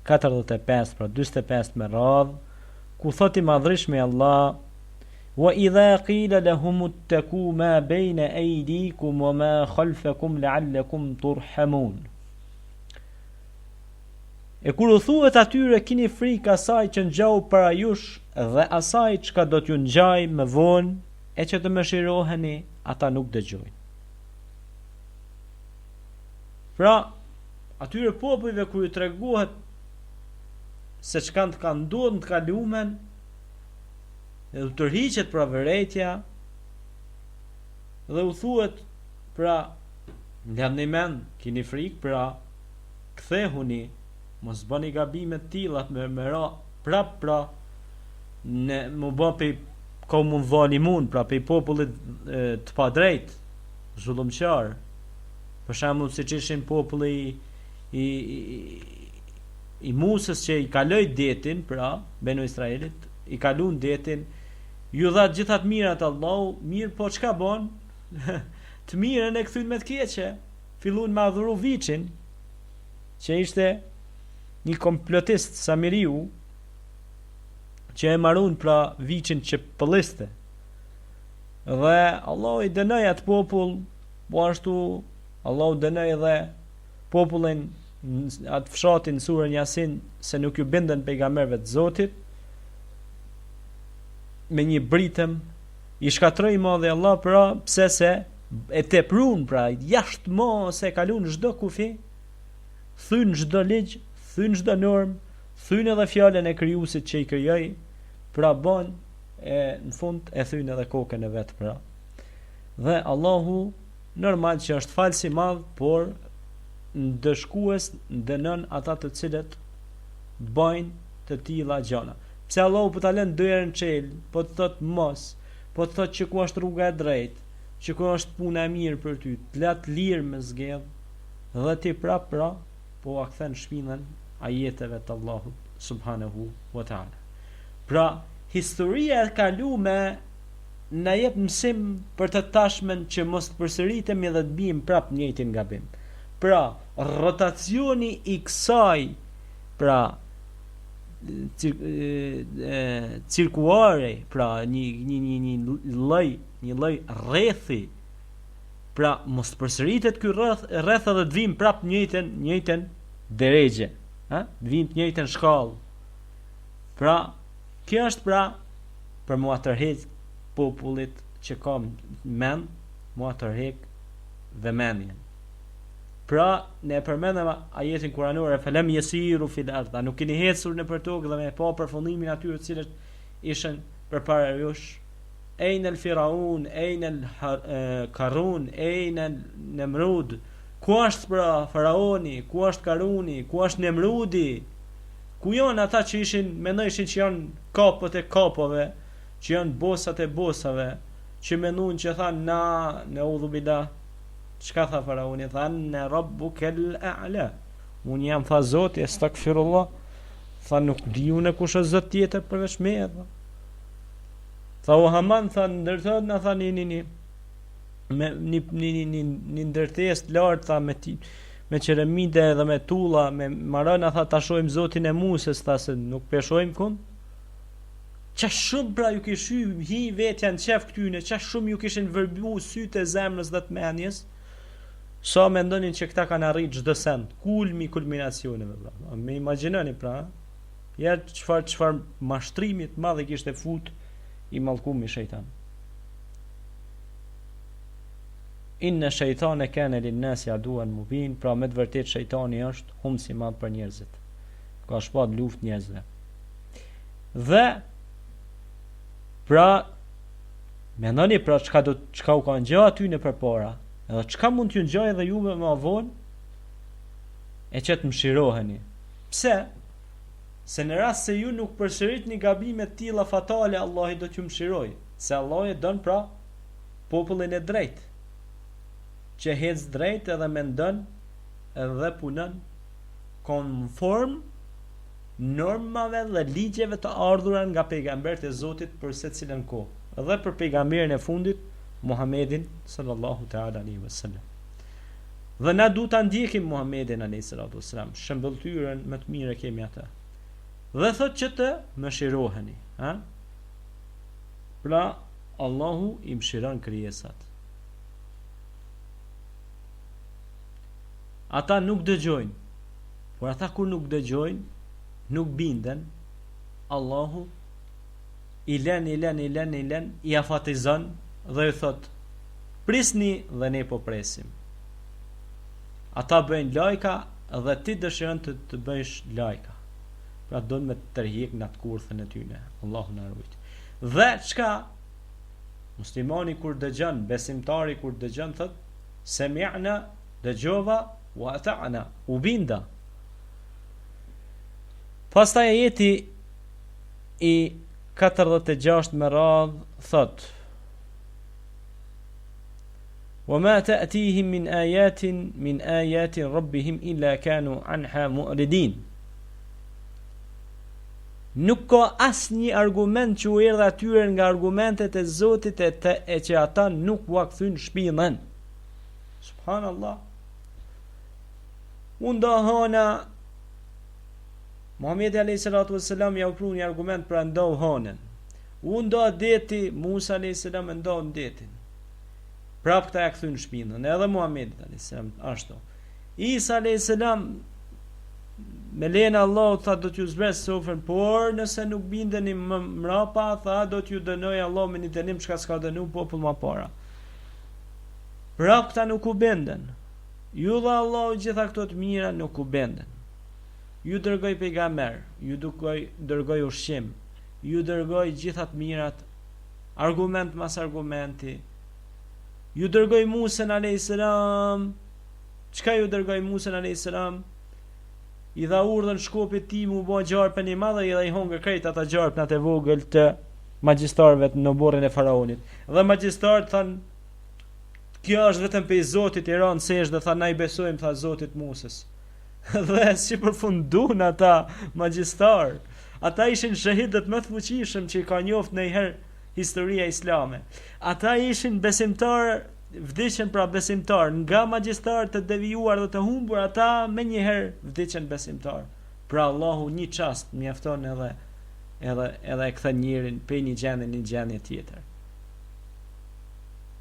45, pra 45 me radh, ku thot i madhrishmi Allah: wa idha qila lahum ittaqu ma bayna aydikum wa ma khalfakum la'allakum turhamun. E kur u thuhet atyre kini frikë asaj që ngjau para jush dhe asaj çka do t'ju ngjaj më vonë, e që të mëshiroheni, ata nuk dëgjojnë. Pra, atyre popujve kur ju treguhet se çka të kanë ndodhur në të kalumen, dhe u tërhiqet pra vërejtja, dhe u thuhet pra lani mend, kini frikë, pra kthehuni, mos bëni gabime të tilla me ra prap pra në më bë pe komun zalimun, pra pe popullit të padrejt, zullumqar. Për shembull siç ishin populli i Musës që i kaloi detin, pra Benu Israelit i kalun detin, ju dha gjithat mirat Allahu, mirë po çka bën? Të mirën e kthyn me të keqe. Fillun me adhuru viçin, që ishte një komplotist Samiriu, që e marrun pra viçin që pëlliste. Dhe Allahu i dënoi atë popull, po ashtu Allahu dënoi edhe popullin atë fshatin në surën Yasin se nuk ju bindën pejgamberëve të Zotit, me një britëm i shkatroi madhe Allah, pra pse se e teprun, pra jashtë mos e kalun çdo kufi, thyn çdo ligj, thyn çdo norm, thyn edhe fjalën e krijuesit që i krijoi, pra bën në fund e thyn edhe kokën e vet, pra. Dhe Allahu normal që është falës i madh, por ndëshkues dënon ata të cilët bëjnë të tilla gjëra. Pse Allahu po ta lën dorën çel, po të thot mos, po të thot që ku është rruga e drejtë, që ku është puna e mirë për ty, të lat lirë me zgjedh, dhe ti pra po a kthen shpinën ajeteve të Allahut subhanahu wa taala. Pra historia e kaluar na jep mësim për të tashmen që mos të përsëritemi dhe të bijmë prap në njëjtin gabim. Pra rotacioni i kësaj, pra cirkuare, pra një lloj rrethi, pra mos përsëritet ky rreth edhe të vim prap njëjtën drejgje, të vim të njëjtën shkallë. Pra kjo është pra për mua tërheq popullit që ka mend, mua tërheq vëmendjen. Pra ne përmendëm ajetin kuranor, falem yasiru fil ard, nuk keni ecur nëpër tokë dhe me pa përfundimin atyre të cilët ishin përpara jush. Ejnë el-Firaun, ejnë el-Karun, ejnë el-Nemrud. Ku është pra Faraoni, ku është Karuni, ku është Nemrudi? Ku janë ata që mendojshin që janë kapët e kapove, që janë bosat e bosave, që mendojnë që thanë na udhu billah. Çka tha Faraoni? Thanë rabbukel a'la. Unë jam, tha Zoti, astaghfirullah. Tha nuk di unë kush është Zot tjetër përveç meje. Tha u Haman, tha ndërtohet na, tha një ndërtesë të lartë, tha me qeremide dhe me tulla, me marana, tha ta shohim Zotin e Musës, tha se nuk peshojmë kun. Qa shumë pra ju kishy hi vetja në qef këtyne, qa shumë ju kishin vërbu sytë e zemrës dhe të menjes, sa me ndonin që këta kanë arrit çdo send, kulminacioneve pra. Me imagjinoni pra, ja çfar mashtrimit madh kishte fut i mallkumi shejtan. Inna shejtane kana lin-nasi aduwan mubin, pra me të vërtet shejtani është humsi i madh për njerëzit. Ka shpat luftë njerëzve. Dhe pra mendoni pra çka u ka ngjë aty në përpara, edhe çka mund t'ju ngjojë edhe juve më vonë, e që të mshiroheni. Pse? Se në rast se ju nuk përsëritni gabime të tilla fatale, Allahu do t'ju mshirojë, se Allahu don pra popullin e drejtë, që hec drejt edhe mendon edhe punon konform normave dhe ligjeve të ardhura nga pejgambert e Zotit për secilën kohë, edhe për pejgamberin e fundit Muhammedin sallallahu ta'ala alaihi wasallam. Dhe na duhet ta ndjekim Muhammedin alayhi salatu wasalam, shëmbëltyrën më të mirë kemi atë. Dhe thot që të mëshiroheni, ha? Pra Allahu i mëshiron krijesat. Ata nuk dëgjojnë, por ata kur nuk dëgjojnë, nuk binden, Allahu i len, i afatizon dhe i thot, prisni dhe ne po presim. Ata bëjnë lajka dhe ti dëshiron të bëjsh lajka. Pra do me të tërhiq në atë kurthën e tyne. Allahu na ruaj. Dhe çka? Muslimani kur dëgjon, besimtari kur dëgjon thot, sami'na, dëgjova, wa ata'na, u binda. Pastaj ajeti i 46 me radh thot: وما تأتيهم من آيات ربهم إلا كانوا عنها مؤردين. Nuk ka asnjë argument që u erdhi atyre nga argumentet e Zotit e që ata nuk u kthyn shpinën. Subhanallah. Undahana Muhamedi alayhi salatu wasalam ja u pru një argument për ndoh hanën. Unda deti Musa alayhi salam ndoh detin. Prap këta ja kthyn shpinën, edhe Muhamedi alayhi salam ashtu. Isa alayhi salam me lehen Allah tha do t'ju zbres sofrën, por nëse nuk bindeni më mrapa, tha do t'ju dënoj Allah me një dënim çka s'ka dënu popull më para. Prap këta nuk u benden. Ju dha Allah gjitha këto të mira nuk u benden. Ju dërgoj pejgamber, ju dërgoj ushqim, ju dërgoj gjitha të mirat, argument mas argumenti. Ju dërgoj Musen alayhis salam. Çka ju dërgoj Musen alayhis salam? I dha urdhën shkopit ti mu bë gjarpën i madh dhe i hongër krejt ata gjarpnat e vogël të magjistarëve në borën e faraonit. Dhe magjistarët thanë, kjo është vetëm pe Zotit i ranë sesh dhe tha na i besojmë tha Zotit Musës. Dhe si përfundun ata magjistar, ata ishin shahidët më të fuqishëm që i ka njoft ndonjëherë historia islame. Ata ishin besimtar, vdiqen pra besimtar, nga magjistar të devijuar dhe të humbur, ata me njëherë vdiqen besimtar. Pra Allahu një çast mjafton edhe e kthen njërin pe një gjendje tjetër.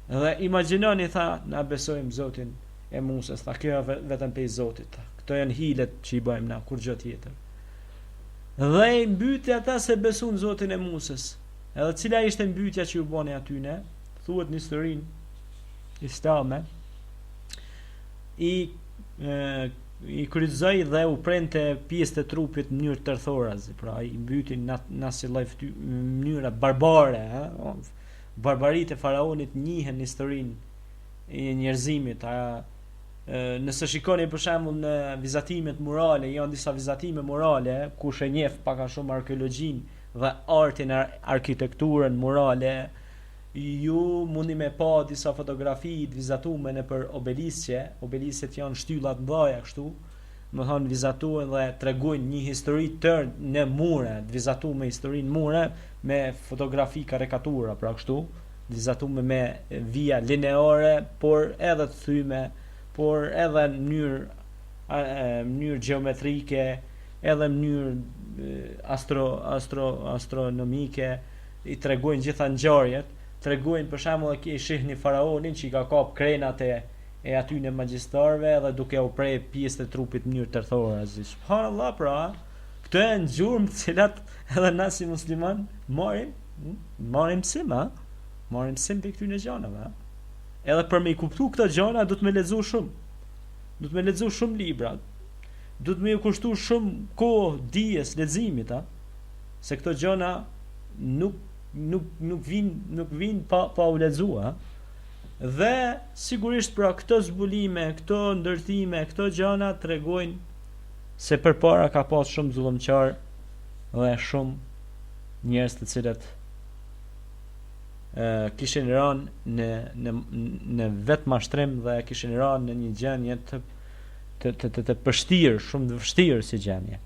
Dhe imagjinoni tha, na besojmë Zotin e Musës, tha kjo vetëm pe Zotit, tha. Këto janë hilet që i bëjmë na, kur gjë tjetër. Dhe i mbyti ata se besun Zotin e Musës. Edhe cila ishte mbytja që u boni atyne, thuhet në historinë islame, i kryzoi dhe u prente pjesë të trupit në mënyrë tërthorazi, pra i mbytin në asnjë lloj mënyra barbare, barbaritë e faraonit njihen në historinë e njerëzimit. Nëse shikoni për shembull në vizatimet morale, janë disa vizatime morale kush e njeh pak a shumë arkeologjinë dhe artin e arkitekturën morale, ju mundi me pa disa fotografi të vizatume në për obelisqet janë shtyllat mbaja kështu, më thonë vizatuen dhe tregojnë një histori tërë në mure, të vizatume historinë mure me fotografi karikatura, pra kështu, vizatume me vija lineare, por edhe të thyme, por edhe në mënyrë geometrike, edhe në mënyrë astronomike, i tregojnë gjitha ngjarjet, tregojnë për shembull e shihni faraonin që i ka kap krenat e aty në magjistarëve dhe duke u prej pjesë të trupit në mënyrë tërthore. Subhanallahu, pra, këto janë gjurmë të cilat edhe na si musliman marrim mësim, marrim mësim për këtyre gjërave. Edhe për me i kuptu këto gjëra do të më lexoj shumë. Do të më lexoj shumë libra. Do të më kushtu shumë kohë dijes leximit, se këto gjëra nuk vin pa u lexuar. Dhe sigurisht pra këto zbulime, këto ndërthime, këto gjëra tregojnë se përpara ka pas shumë zullëmqar dhe shumë njerëz të cilët kishin rënë në vetë mashtrim dhe kishin rënë në një gjendje të vështirë, shumë të vështirë si gjendje.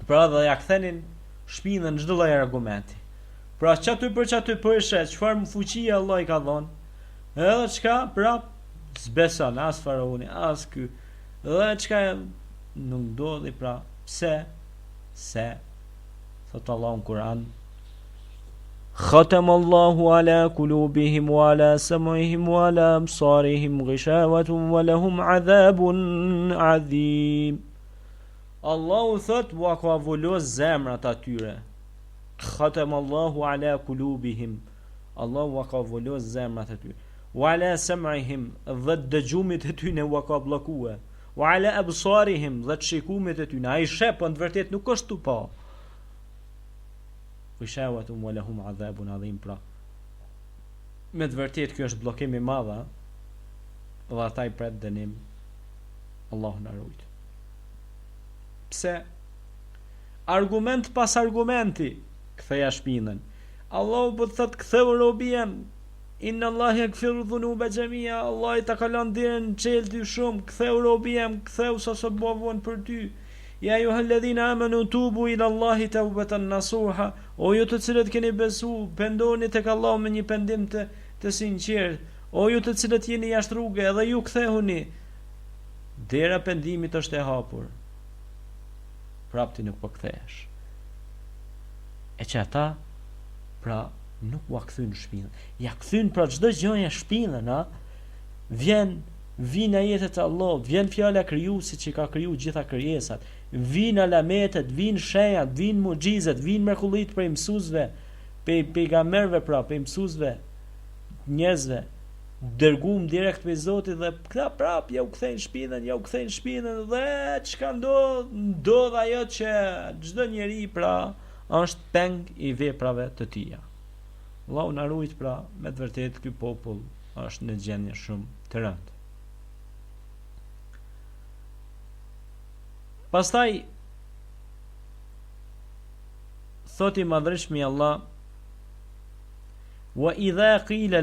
Pra dhe ja kthenin shpinën çdo lloj argumenti. Pra çaty për shet, çfarë më fuqie Allah i ka dhënë, edhe çka prap s'beson as faraoni, as ky. Dhe çka nuk ndodhi, pra pse thot Allah në Kur'an: ختم الله على قلوبهم وعلى سمعهم وعلى أبصارهم غشاوة ولهم عذاب عظيم. Allahu thot wa ka vulos zemrat atyre. ختم الله على قلوبهم. Allahu wa ka vulos zemrat atyre. Wa ala sam'ihim, dhe dëgjumit e tyre wa ka bllokue. Wa ala absarihim, dhe shikumit e tyre. Ai shep, po në vërtet nuk është tu pa. Wishawatum wa lahum adhabun adhim, pra me të vërtet kjo është bllokim i madh, dhe ata i pret dënim. Allahu na ruaj. Pse? Argument pas argumenti ktheja shpinën. Allahu po thot ktheu robiem, inna Allah yaghfiru dhunuba jamia, Allah i ta kalon derën çelti shumë, ktheu robiem, ktheu sa sot bavon për ty. Ja ju halladhina amanu tubu ila Allahi tawbatan nasuha, o ju të cilët keni besu, pendoni tek Allah me një pendim të sinqert, o ju të cilët jeni jashtë rruge, edhe ju kthehuni. Dera pendimit është e hapur. Prapti nuk po kthehesh. E që ata pra nuk u kthyn shpinën. Ja kthyn pra çdo gjë shpinën, vjen ajetet e Allah, vjen fjala krijuesit që ka kriju gjitha krijesat, vin alametet, vin shenjat, vin mucizet, vin mrekullit për mësuesve, pejgamberëve, pra për mësuesve, njerëzve, dërguam direkt me Zotin, dhe këta prap ja u kthejnë shpinën, dhe çka ndodh ajo që çdo njeri pra është peng i veprave të tija. Allahu na ruaj, pra me të vërtetë ky popull është në gjendje shumë të rëndë. Pastaj thot i madhreshmi Allah: wa idha qila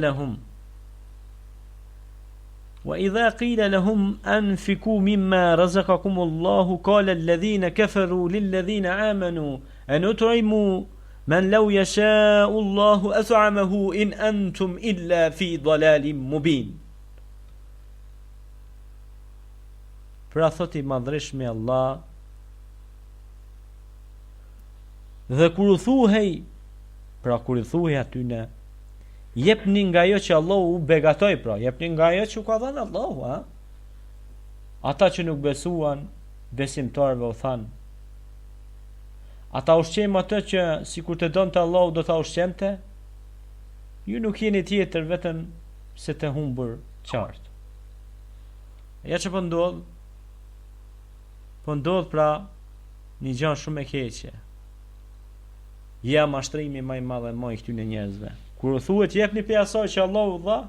lahum anfiqu mimma razaqakum Allah qala alladhina kafaru lilladhina amanu anut'imu man law yasha'u Allah at'amahu in antum illa fi dalalin mubin. Pra thot i madhreshmi Allah, dhe kur u thuhej, pra kur i thuhej atyne, jepni nga ajo që Allahu u begatoi, pra jepni nga ajo që u ka dhënë Allahu, Ata që nuk besuan, besimtarve u than: ata ushqejmë atë që sikur të donte Allahu do ta ushqente? Ju nuk jeni tjetër vetëm se të humbur qartë. Ja që po ndodh pra një gjë shumë e keqe. Ja mashtrimi më i madh e më i këtyre njerëzve. Kur u thuhet jepni pe asaj që Allahu dha,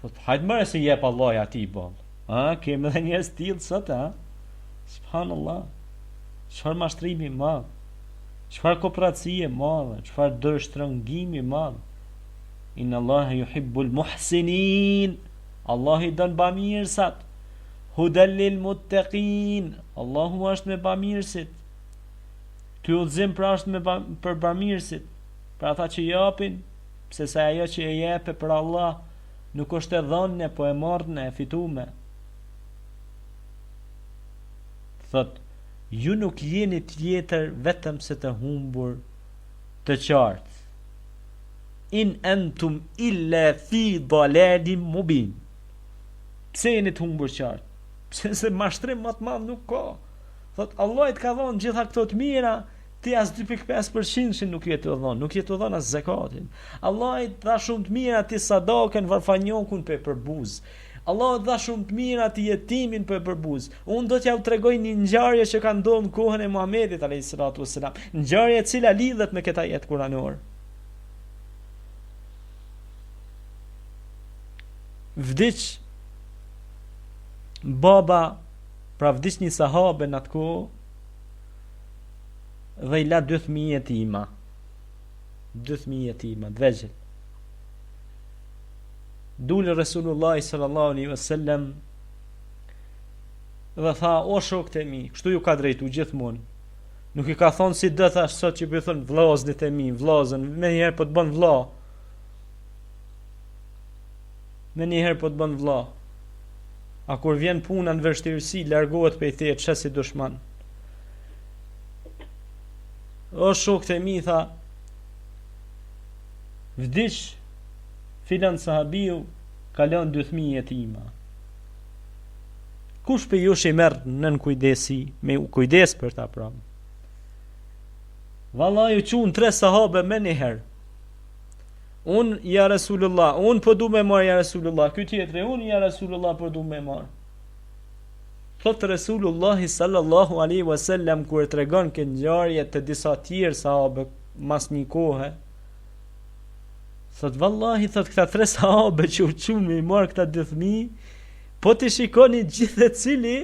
thot hajt më se jep Allahu atij boll. Kemi edhe njerëz të tillë sot, Subhanallah. Çfarë mashtrimi i madh. Çfarë kooperacie e madhe, çfarë dërshtërëngimi i madh. Inna Allaha yuhibbul muhsinin. Allah i don bamirësat. Hudal lil muttaqin. Allahu është me bamirësit. Ty udhëzim pra është për bamirësit, për ata që japin, pse sa ajo që e jepe për Allah nuk është e dhënë, po e marrën, e fitume. Thot: ju nuk jeni tjetër vetëm se të humbur të qartë. In entum illa fi dalalin mubin. Pse jeni të humbur qartë? Pse se mashtrim më të madh nuk ka. Thot Allah i të ka dhënë gjitha këto të mira, ti as 2.5% nuk je të dhënë, nuk je të dhënë as zakatin. Allah i dha shumë të mira, ti sadakën, varfanjokun pe për buz. Allah i dha shumë të mira, ti jetimin pe për buz. Unë do t'ja u tregoj një ngjarje që ka ndodhur në kohën e Muhamedit alayhis salatu wassalam, ngjarje e cila lidhet me këtë ajet kuranor. Vdiq baba, pra vdiq një sahabe në atë kohë dhe i la 2.000 jetima. 2.000 jetima, të vegjël. Dule Resulullah sallallahu alaihi wasallam dhe tha, o shokët e mi, kështu ju ka drejtu gjithmonë. Nuk i ka thonë si dë thash sot që i thonë vllaznit e mi, vllazën, me njëherë po të bën vlla. Me njëherë po të bën vlla. A kur vjen puna në vështirësi, largohet prej teje, çes si dushman. O shokët e mi, tha, vdiq filan sahabiu, ka lënë 2.000 jetima. Kush për jush i merr nën kujdesi, me kujdes për ta pranë? Valla ju qunë 3 sahabe me njëherë. Unë, ja Rasulullah, unë po du me marë, ja Rasulullah, ky tjetri, unë, ja Rasulullah, po du me marë. Thotë Rasulullahi sallallahu alaihi wasallam, kur e tregon këtë ngjarje të disa tjerë sahabe mas një kohe, thotë, vallahi, thotë, këta 3 sahabe që u qunë me i marë këta 2.000, po të shikoni gjithë cili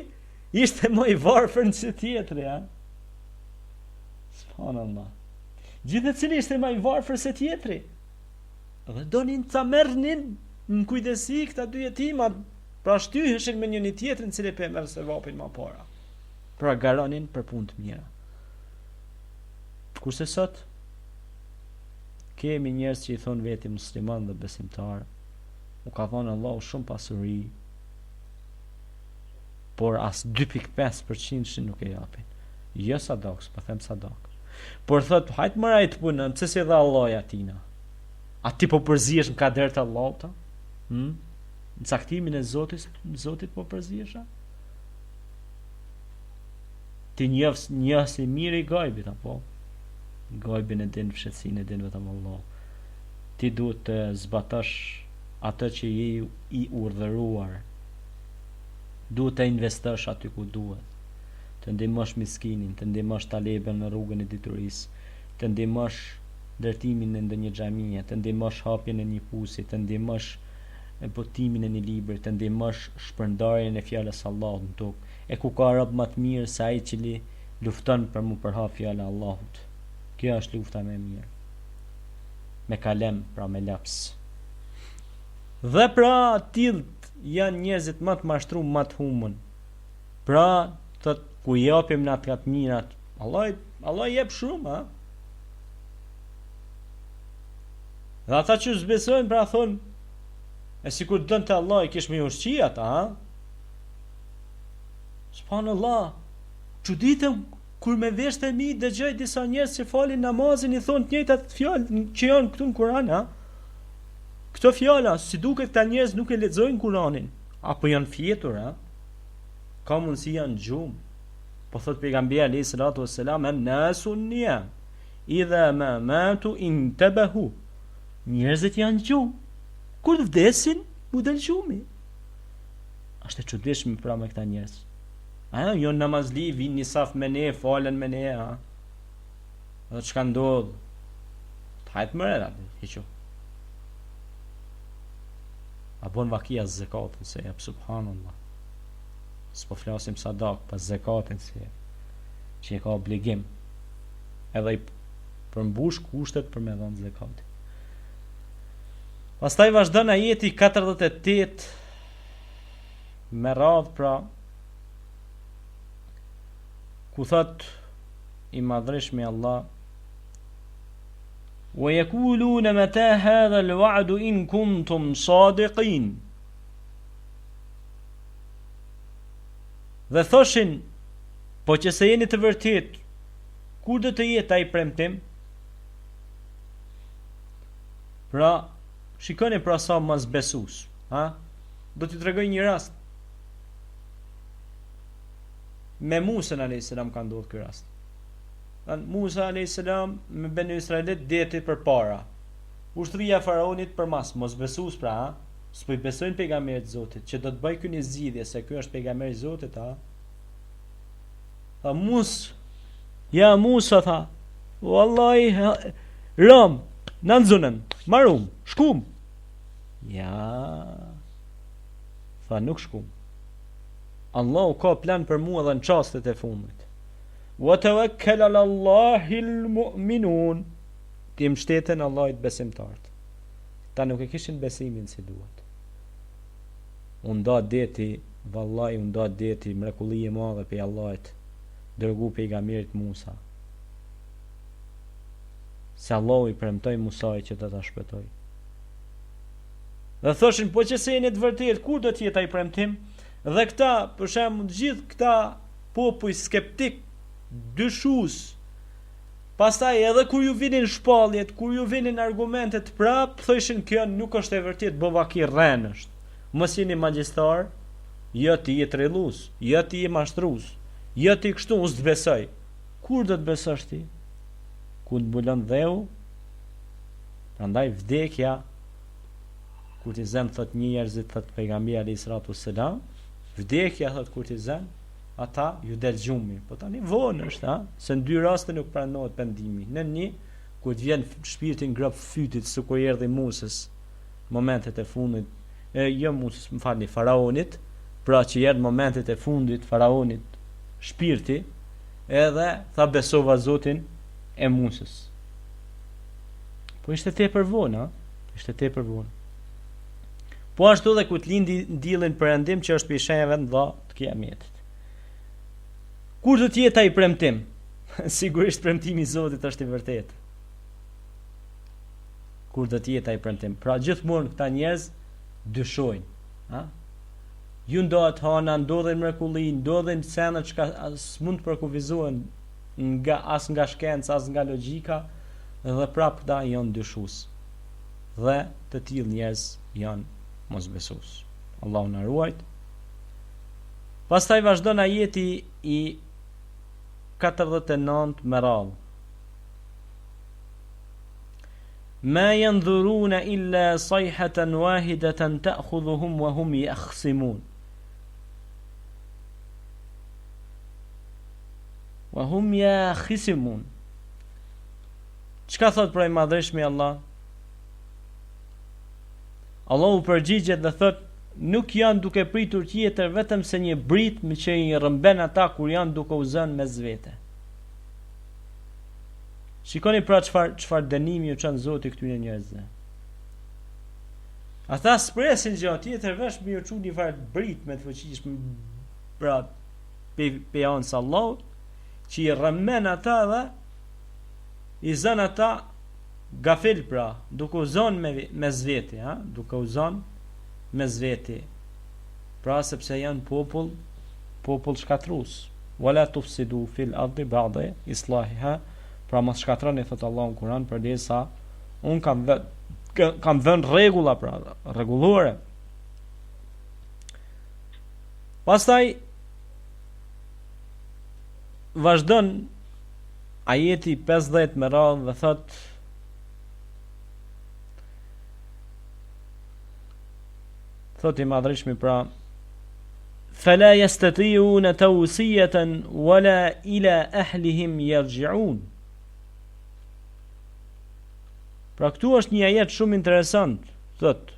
ishte më i varfër në që tjetri, ha? Subhanallah. Gjithë cili ishte më i varfër se tjetri. Dhe donin ta merrnin në kujdesi këta 2 jetimat, pra shtyheshin me njëri tjetrin cili pe merr se vapin më para. Pra garonin për punë të mira. Kurse sot kemi njerëz që i thon veti musliman dhe besimtar, u ka dhënë Allahu shumë pasuri, por as 2.5% nuk e japin. Jo sadak, po them sadak. Por thot, hajt marraj të punën, pse si dha Allahu atina? A ti po përzihesh në kader të Allahut? Në caktimin e Zotit po përzihesh? Ti njeh si mirë i gajbit, apo? Gajbin e din, fshehtësinë e din vetëm Allah. Ti duhet të zbatosh atë që je i urdhëruar. Duhet të investosh aty ku duhet. Të ndihmosh miskinin, të ndihmosh taleben në rrugën e diturisë, të ndihmosh ndërtimin e ndonjë xhamie, të ndihmosh hapjen e një pusi, të ndihmosh botimin e një libri, të ndihmosh shpërndarjen e fjalës së Allahut në tokë. E ku ka rob më të mirë se ai i cili lufton për mu përhap fjalën e Allahut. Kjo është lufta më e mirë. Me kalem, pra me laps. Dhe pra tillt janë njerëzit më të mashtruar, më të humbën. Pra, thot ku japim na të mirat, Allah jep shumë, ha? Dhe ata që zbesojnë, pra thonë, e si kur dënë të Allah i kish me ushqi ata, ha? Subhanallah, çuditëm kur me veshtë e mi dëgjoj disa njerëz që falin namazin i thonë të njëjtat fjalë që janë këtu në Kur'an, ha? Këto fjala, si duket këta njerëz nuk e lexojnë Kur'anin, apo janë fjetur, ha? Ka mundësi janë gjumë. Po thot pejgamberi alayhis salatu wassalam, an-nasu niyam, idha ma matu intabahu. Njerëzit janë gjumë. Kur të vdesin, mu del gjumi. Ashtë e çuditshme pra me këta njerëz. Jo namazli, vinë një saf me ne, falen me ne, ha? Dhe çka ndodh? Të hajtë më reda, hiqo. A bon vakia zekatën se jep, subhanallah. S'po flasim sadak, pas zekatën se që e ka obligim. Edhe i përmbush kushtet për me dhënë zekatin. Pastaj vazhdon ajeti 48 me radh, pra ku thot i madhreshmi Allah, wa yakuluna mata hadha al-wa'd in kuntum sadiqin. Dhe thoshin, Po që se jeni të vërtet, kur do të jetë ai premtim? Pra, shikoni pra sa mosbesues, ha? Do t'ju tregoj një rast. Me Musa a.s. ka ndodhur ky rast. Musa a.s. me Beni Israelit deti përpara. Ushtria e faraonit përmas mosbesues pra, ha? S'po I besojnë pejgamberit e Zotit që do të bëj kënë zgjidhje se ky është pejgamberi I Zotit, ha? Tha Musa tha, wallahi ram, nanzunen, marum, shkum. Ja, tha nuk shkum. Allahu ka plan për mua dhe në çastet e fundit. Wa tawakkal ala Allahil mu'minun. Ti mbështeten Allahit besimtarët. Ta nuk e kishin besimin si duhet. Unda deti, vallahi unda deti, mrekulli e madhe pe Allahit. Dërgu pejgamberit Musa. Se Allahu I premtoi Musait që do ta shpëtoj. Dhe thoshin, po që se jeni të vërtet, kur do të jetë ai premtim? Dhe këta, për shembull, gjithë këta popull skeptik, dyshues, pastaj edhe kur ju vinin shpalljet, kur ju vinin argumentet prap, thoshin kjo nuk është e vërtet, bovaki rren është. Mos jeni magjistar, jo ti je trellues, jo ti je mashtrues, jo ti kështu unë s'të besoj. Kur do të besosh ti? Ku të mbulon dheu? Prandaj vdekja, kur ti zën thot një njerëzit thot pejgamberi alayhis salatu wassalam, vdekja thot kur ti zën, ata ju del gjumi. Po tani vonë është, ha? Se në dy raste nuk pranohet pendimi. Në një, kur të vjen shpirti ngrop fytit, sikur erdhi Musës, momentet e fundit, jo Musës, më falni, faraonit, pra që erdhi momentet e fundit faraonit, shpirti, edhe tha besova Zotin e Musës. Po ishte tepër vonë, ha? Ishte tepër vonë. Po ashtu dhe ku të lindi ndillin perëndim që është për shenjave të mëdha të kiametit. Kur do të jetë ai premtim? Sigurisht premtimi I Zotit është I vërtetë. Kur do të jetë ai premtim? Pra gjithmonë këta njerëz dyshojnë, ha? Ju ndohet hana, ndodhen mrekulli, ndodhen sena që s'mund të përkufizohen as nga shkenca, as nga logjika, dhe prap këta janë dyshues. Dhe të tillë njerëz janë mosbesues. Allahu na ruajt. Pastaj vazhdon ajeti I 49 me radhë. Ma yanzuruna illa sayhatan wahidatan ta'khudhuhum wa hum yakhsimun. Wa hum yakhsimun. Çka thot pra I madhreshmi Allah? Allahu përgjigjet dhe thot, nuk janë duke pritur tjetër vetëm se një britmë që I rrëmben ata kur janë duke u zënë mes vete. Shikoni pra çfarë dënimi u çon Zoti këtyre njerëzve. Ata spresin gjë tjetër vesh me u çu një farë britme të fuqishme pra pe anë Allahu që I rrëmben ata dhe I zën ata gafil pra, duke u zonë mes veti, ha? Duke u zonë mes veti. Pra sepse janë popull shkatrus. Wala tufsidu fil ardi ba'da islahiha. Pra mos shkatroni thot Allahu në Kur'an përderisa un kam vënë rregulla pra, rregullore. Pastaj vazhdon ajeti 50 me radhë dhe thot I madhreshmi pra fala yastati'una tawsiyatan wala ila ahlihim yarji'un. Pra këtu është një ajet shumë interesant, thot.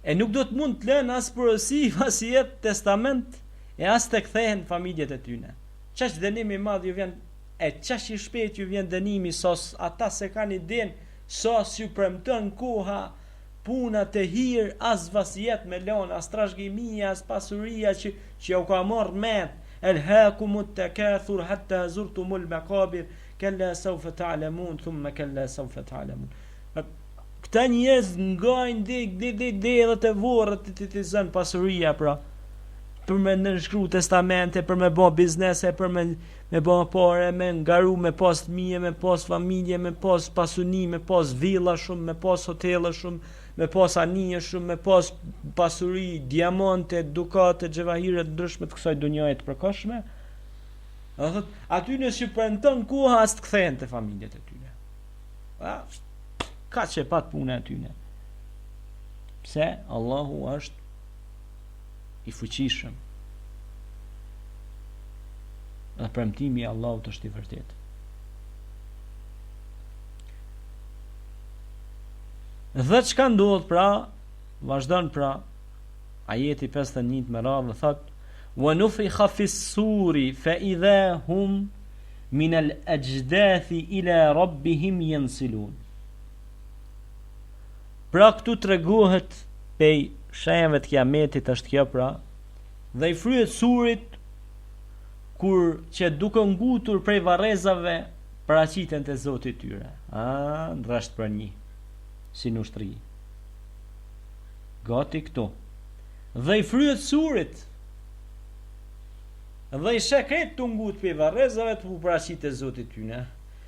E nuk do të mund të lënë as porosi, as jetë testament e as të kthehen familjet e tyre. Çaq dënimi I madh ju vjen, e çaq I shpejt ju vjen dënimi sos ata se kanë iden sos ju premton koha puna të hir, as vasijet me lon, as trashëgimia, as pasuria që u ka marrë met. Elhaakumut takathur hatta zurtumul maqabir, kalla sawfa ta'lamun, thumma kalla sawfa ta'lamun. Këta njerëz ngajnë dhe të vorrët të zën pasuria pra. për me nënshkru testamente, për me bë biznese, për me bë pore, me ngaru, me pas fëmijë, me pas familje, me pas pasuni, me pas villa shumë, me pas hotele shumë, me pas anije shumë, me pas pasuri, diamante, dukate, xhevahire të ndryshme të kësaj dunjaje të përkohshme. Do thot, aty nëse premton koha as të kthehen te familjet e tyre. Ka që pat punë aty ne. Pse Allahu është i fuqishëm. Dhe premtimi i Allahut është i vërtetë. Dhe çka ndodh pra, vazhdon pra ajeti 51 me radhë dhe thot: "Wa nufikha fi s-suri fa idha hum min al-ajdathi ila rabbihim yansilun." Pra këtu tregohet pej shenjave të kiametit është kjo pra, dhe i fryhet surit kur që duke ngutur prej varrezave paraqiten te Zoti i tyre. Ndrasht për një, si në ushtri. Gati këtu. Dhe i fryhet surit. Dhe i sheket të ngut prej varrezave të paraqite Zoti i tyre.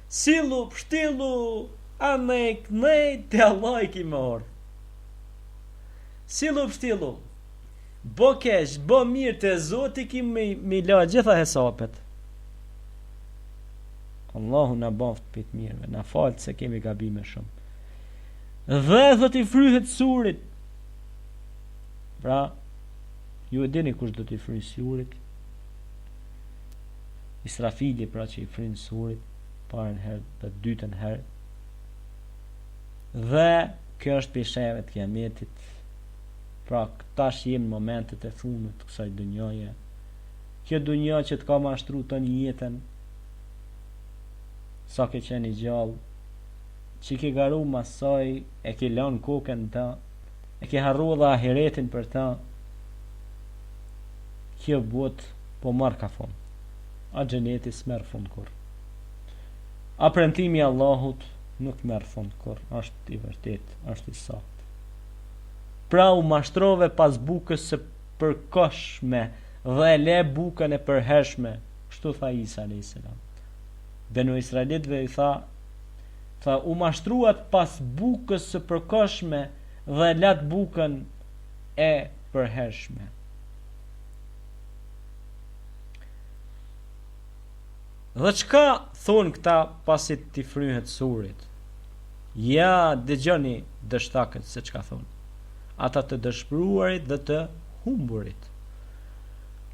Sillu, pshtillu, anek, nej, te Allah i ki morë. Sillu, pshtillu, bo kesh, bo mirë të Zoti ki mi la gjitha hesapet. Allahu na baft për të mirëve, na falë se kemi gabime shumë. Dhe thot i fryhet surit. Pra, ju e dini kush do t'i fryj surit? Israfili pra që i fryjnë surit, parën herë dhe dytën herë. Dhe kjo është për shenjave të kiametit. Pra tash jemi në momentet e fundit të kësaj dunjaje. Kjo dunja që të ka mashtru të një jetën, sa ke qenë i gjallë, që ke garu masaj, e ke lanë kokën ta, e ke harru dhe ahiretin për ta, kjo botë po marrë ka fund. A xheneti s'merr fund kur. A premtimi i Allahut nuk merr fund kur, është i vërtet, është i saktë. Pra u mashtrove pas bukës së përkohshme dhe le bukën e përhershme, kështu tha Isa a.s. Benu Israelitëve i tha u mashtruat pas bukës së përkohshme dhe lat bukën e përhershme. Dhe çka thonë këta pasi t'i fryhet surit? Ja, dëgjoni dështakët se çka thonë. Ata të dëshpëruarit dhe të humburit.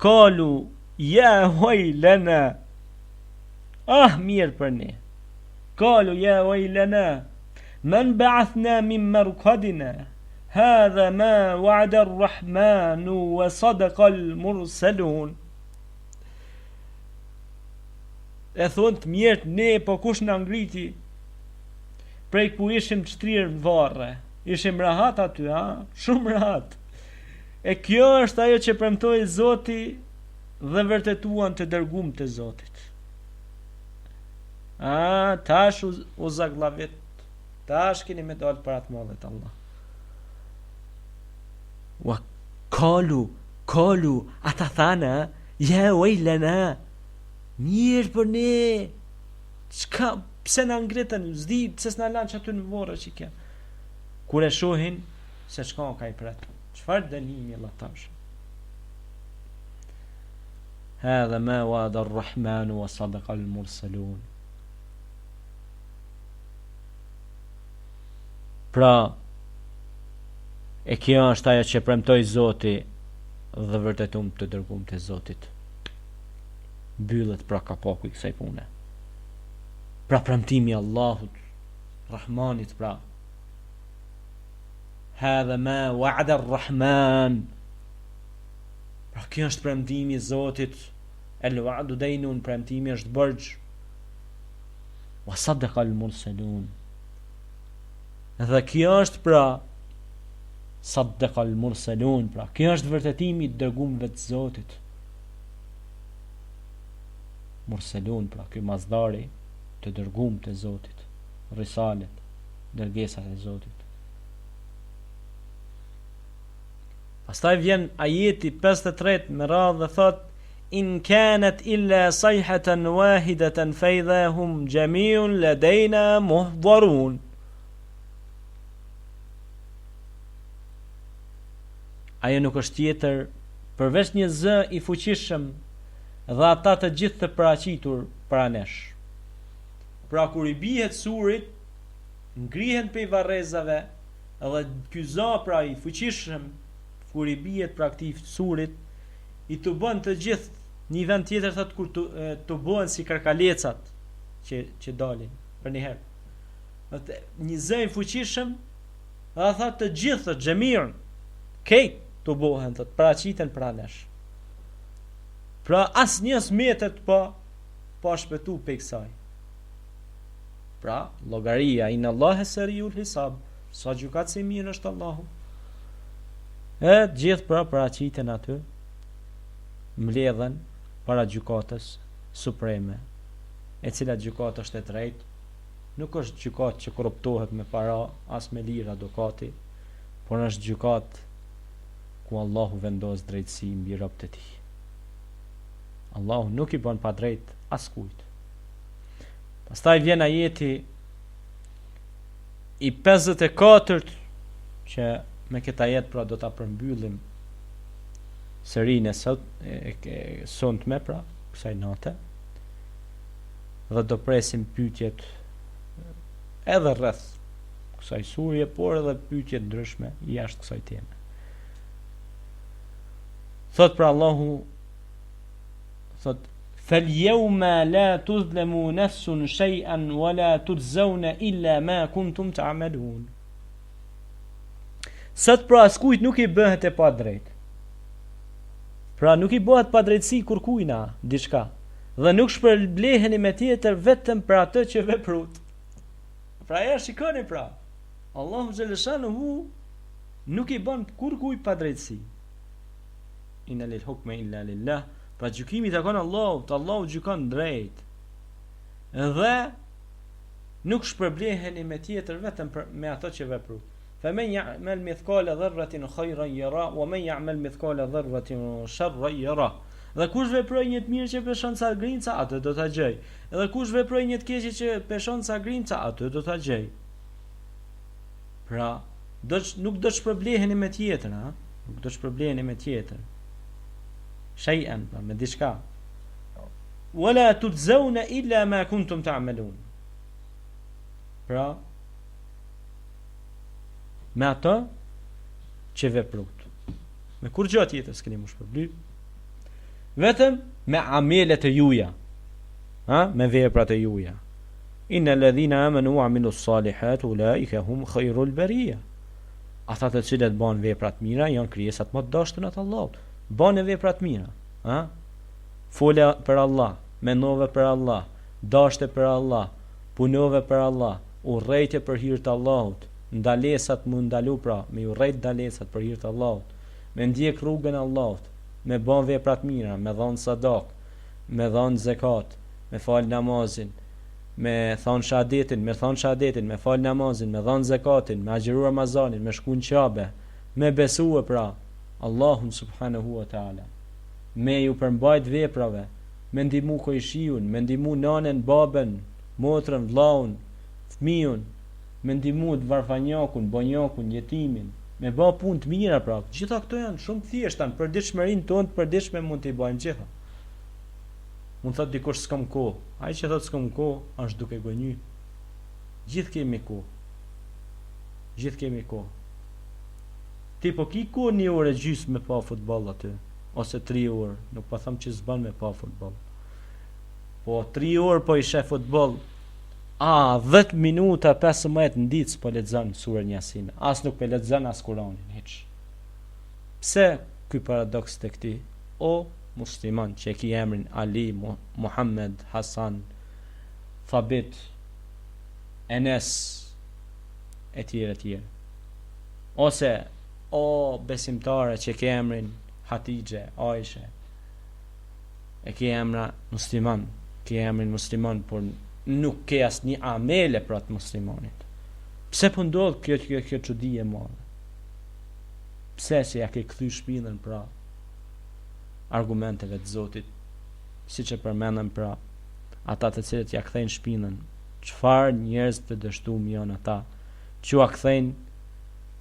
Kalu, ja wajlana. Mirë për ne. Kalu, ja wajlana. Men ba'athna min marqadina. Hadha ma wa'ada ar-Rahmanu wa sadaqa al-mursalun. E thonë të mjerët ne, po kush në ngriti prej ku ishim të shtrirë në varre. Ishim rahat aty, shumë rahat. E kjo është ajo që premtoi Zoti dhe vërtetuan të dërguam të Zotit. Tash u zaglavit. Tash keni me dalë për atë mallet Allah. Wa kalu, ata thana, ja wejlana, mirë për ne, qka, pse në ngritën, zdi, pse s'na lanë që aty në vorë që kja. Kur e shohin, se qka ka i pret, qfar dënimi Allah tash. Hadha ma wa'ada ar-Rahmanu wa sadaqa al-mursalun. Pra, e kjo është ajo që premtoi Zoti dhe vërtetum të dërgum të Zotit. Mbyllet pra kapaku i kësaj pune. Pra premtimi Allahut Rahmanit pra. Hadha ma wa'ada ar-Rahman. Pra kjo është premtimi i Zotit. El-wa'du daynun, premtimi është borxh. Wa sadaqa al-mursalun. Dhe kjo është pra sadaqa al-mursalun, pra kjo është vërtetimi i dërguarve të Zotit. Mursalun, pra ky mazdari të dërguar të Zotit, risalet, dërgesat e Zotit. Pastaj vjen ajeti 53 me radhë dhe thot: In kanat illa sayhatan wahidatan fa idha hum jami'un ladayna muhdharun. Ajo nuk është tjetër përveç një zë i fuqishëm dhe ata të gjithë të paraqitur para nesh. Pra kur i bihet surit, ngrihen prej varrezave dhe ky zë pra i fuqishëm kur i bihet pra këtij surit i të bën të gjithë një vend tjetër thot kur të bëhen si karkalecat që dalin për një herë. Një zë i fuqishëm dhe ata të gjithë të xhemirën kejt të bëhen thot paraqiten pra nesh. Pra asnjë smetet pa shpëtu pe kësaj. Pra llogaria inna Allahe seriul hisab, sa gjykatësi mirë është Allahu. Gjithë pra paraqiten aty, mbledhen para gjykatës supreme, e cila gjykatë është e drejtë, nuk është gjykatë që korruptohet me para, as me lirë advokati, por është gjykatë ku Allahu vendos drejtësi mbi robët e tij. Allahu nuk i bën pa drejt askujt. Pastaj vjen ajeti i 54 që me këtë ajet pra do ta përmbyllim serinë e sonte pra kësaj note dhe do presim pyetjet edhe rreth kësaj surje, por edhe pyetje ndryshme jashtë kësaj teme. Thot pra Allahu thot فَالْيَوْمَ لَا تُظْلَمُ نَفْسٌ شَيْئًا وَلَا تُجْزَوْنَ إِلَّا مَا كُنْتُمْ تَعْمَلُونَ. Sot pra askujt nuk i bëhet e pa drejt. Pra nuk i bëhet pa drejtësi kurkujna diçka. Dhe nuk shpërbleheni me tjetër vetëm për atë që veprut. Pra ja shikoni pra. Allahu xhaleshanuhu nuk i bën kurkujt pa drejtësi. Inna lil hukme illa lillah. Pra gjykimi të konë Allahu gjykon drejt. Dhe nuk shpërbleheni me tjetër vetëm me ato që vepru. Famen ya'mal mithqala dharratin khayran yara wa man ya'mal mithqala dharratin sharran yara. Dhe kush veproi një të mirë që peshon sa grinca, atë do ta gjej. Dhe kush veproi një të keq që peshon sa grinca, atë do ta gjej. Pra, nuk do të shpërbleheni me tjetër, ha? Nuk do të shpërbleheni me tjetër. Shay'an, me diçka. Wala tujzauna illa ma kuntum ta'malun. Pra, me ato që veprut. Me kur gjë tjetër s'keni më shpërbly. Vetëm me amelet e juja. Me veprat e juja. Inna alladhina amanu wa amilus salihat ulaika hum khairul bariya. Ata të cilët bën vepra të mira janë krijesat më të dashura të Allahut. Bane veprat mira, Fola për Allah, mendove për Allah, dashte për Allah, punove për Allah, urrejtje për hir të Allahut, ndalesat më ndalu pra, me urrejt ndalesat për hir të Allahut, me ndjek rrugën e Allahut, me bën veprat mira, me dhon sadak, me dhon zakat, me fal namazin, me thon shahadetin, me fal namazin, me dhon zakatin, me agjëruar Ramazanin, me shku në Kabe, me besue pra Allahun subhanahu wa ta'ala, me ju përmbajt veprave, me ndihmu koishijun, me ndihmu nanen, baben, motrën, vllaun, fëmijën, me ndihmu të varfanjakun, bonjakun, jetimin, me bë punë të mira pra. Gjitha këto janë shumë të thjeshta, për ditëshmërinë tonë, për ditëshme mund t'i bëjmë gjitha. Mund thot dikush s'kam kohë. Ai që thot s'kam kohë, është duke gënjy. Gjithë kemi kohë. Gjithë kemi kohë. Ti po ki kohë 1 orë gjysmë me pa futboll aty, ose 3 orë, nuk po them që s'ban me pa futboll. Po 3 orë po i sheh futboll. 10 minuta 15 në ditë po lexon surën Yasin. As nuk po lexon as Kur'anin hiç. Pse ky paradoks tek ti? O musliman që ki emrin Ali, Muhammed, Hasan, Thabit, Enes e tjerë. Ose o besimtare që ke emrin Hatije, Aisha, e ke emra musliman, por nuk ke as një amele për atë muslimanit. Pse po ndodh kjo çudi e madhe? pse që ja ke kthy shpinën pra argumenteve të Zotit, siç e përmendëm pra ata të cilët ja kthejnë shpinën, çfarë njerëz të dështuar janë ata që ja kthejnë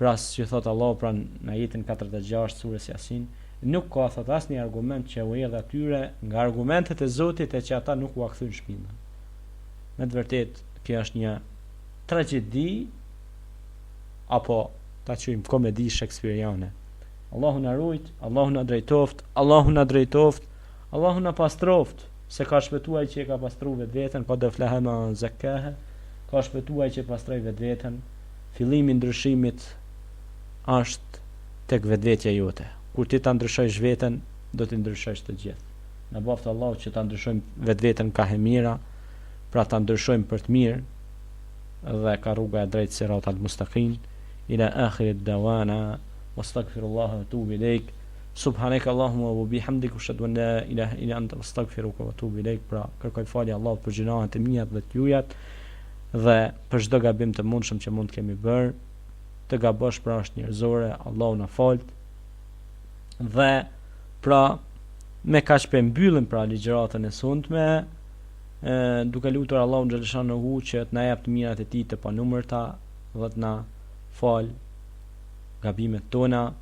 pra si thot Allah pra në ajetin 46 surës Yasin, nuk ka thot asnjë argument që u hedh atyre nga argumentet e Zotit e që ata nuk u kthyn shpinën. Me të vërtetë kjo është një tragjedi apo ta quajmë komedi shakespeariane. Allahu na rujt, Allahu na drejtoft, Allahu na drejtoft, Allahu na pastroft, se ka shpëtuar që e ka pastruar vetveten, qad aflaha man zakkaha, ka shpëtuar që pastroi vetveten. Fillimi i ndryshimit është tek vetvetja jote. Kur ti ta ndryshosh veten, do të ndryshosh të gjithë. Na boft Allahu që ta ndryshojmë vetveten ka mira, pra ta ndryshojmë për të mirë, dhe ka rruga e drejtë siratal mustaqim. Ila akhirit dawana wastaghfirullaha wa atubu ilaik. Subhanaka Allahumma wa bihamdika ashhadu an la ilaha illa anta astaghfiruka wa atubu ilaik. Pra kërkoj falje Allahut për gjunaqet e mia dhe të juaja dhe për çdo gabim të mundshëm që mund të kemi bërë. Të gabosh pra është njerëzore, Allahu na falt. Dhe pra me kaq pe mbyllim pra ligjëratën e sundme, duke lutur Allahun xhaleshanuhu që të na jap të mirat e tij të panumërta dhe të na fal gabimet tona.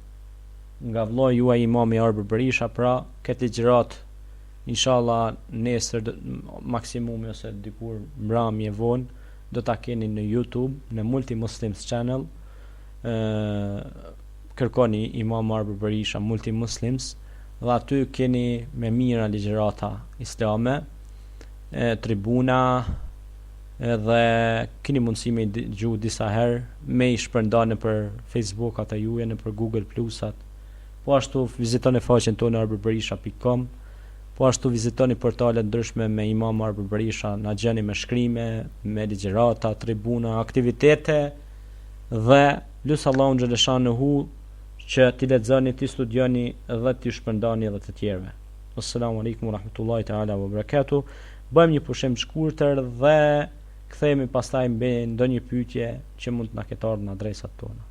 Nga vllai juaj Imam Arber Berisha, pra këtë ligjërat inshallah nesër maksimumi ose dikur mbrëmje vonë do ta keni në YouTube, në Multi Muslims Channel. Kërkoni Imam Arber Berisha Multi Muslims dhe aty keni me mira ligjërata islame, tribuna, dhe keni mundësi me dëgju disa herë, me i shpërndane për Facebook ata juaj, në për Google Plusat. Po ashtu vizitoni faqen tonë arberberisha.com. Po ashtu vizitoni portalet ndryshme me Imam Arber Berisha, na gjeni me shkrime, me ligjërata, tribuna, aktivitete dhe lut Allahun xhaleshanuhu që ti lexoni, ti studioni dhe ti shpërndani edhe të tjerëve. Assalamu alaikum wa rahmatullahi taala wa barakatuh. Bëjmë një pushim të shkurtër dhe kthehemi pastaj me ndonjë pyetje që mund të na ketë ardhur në adresat tona.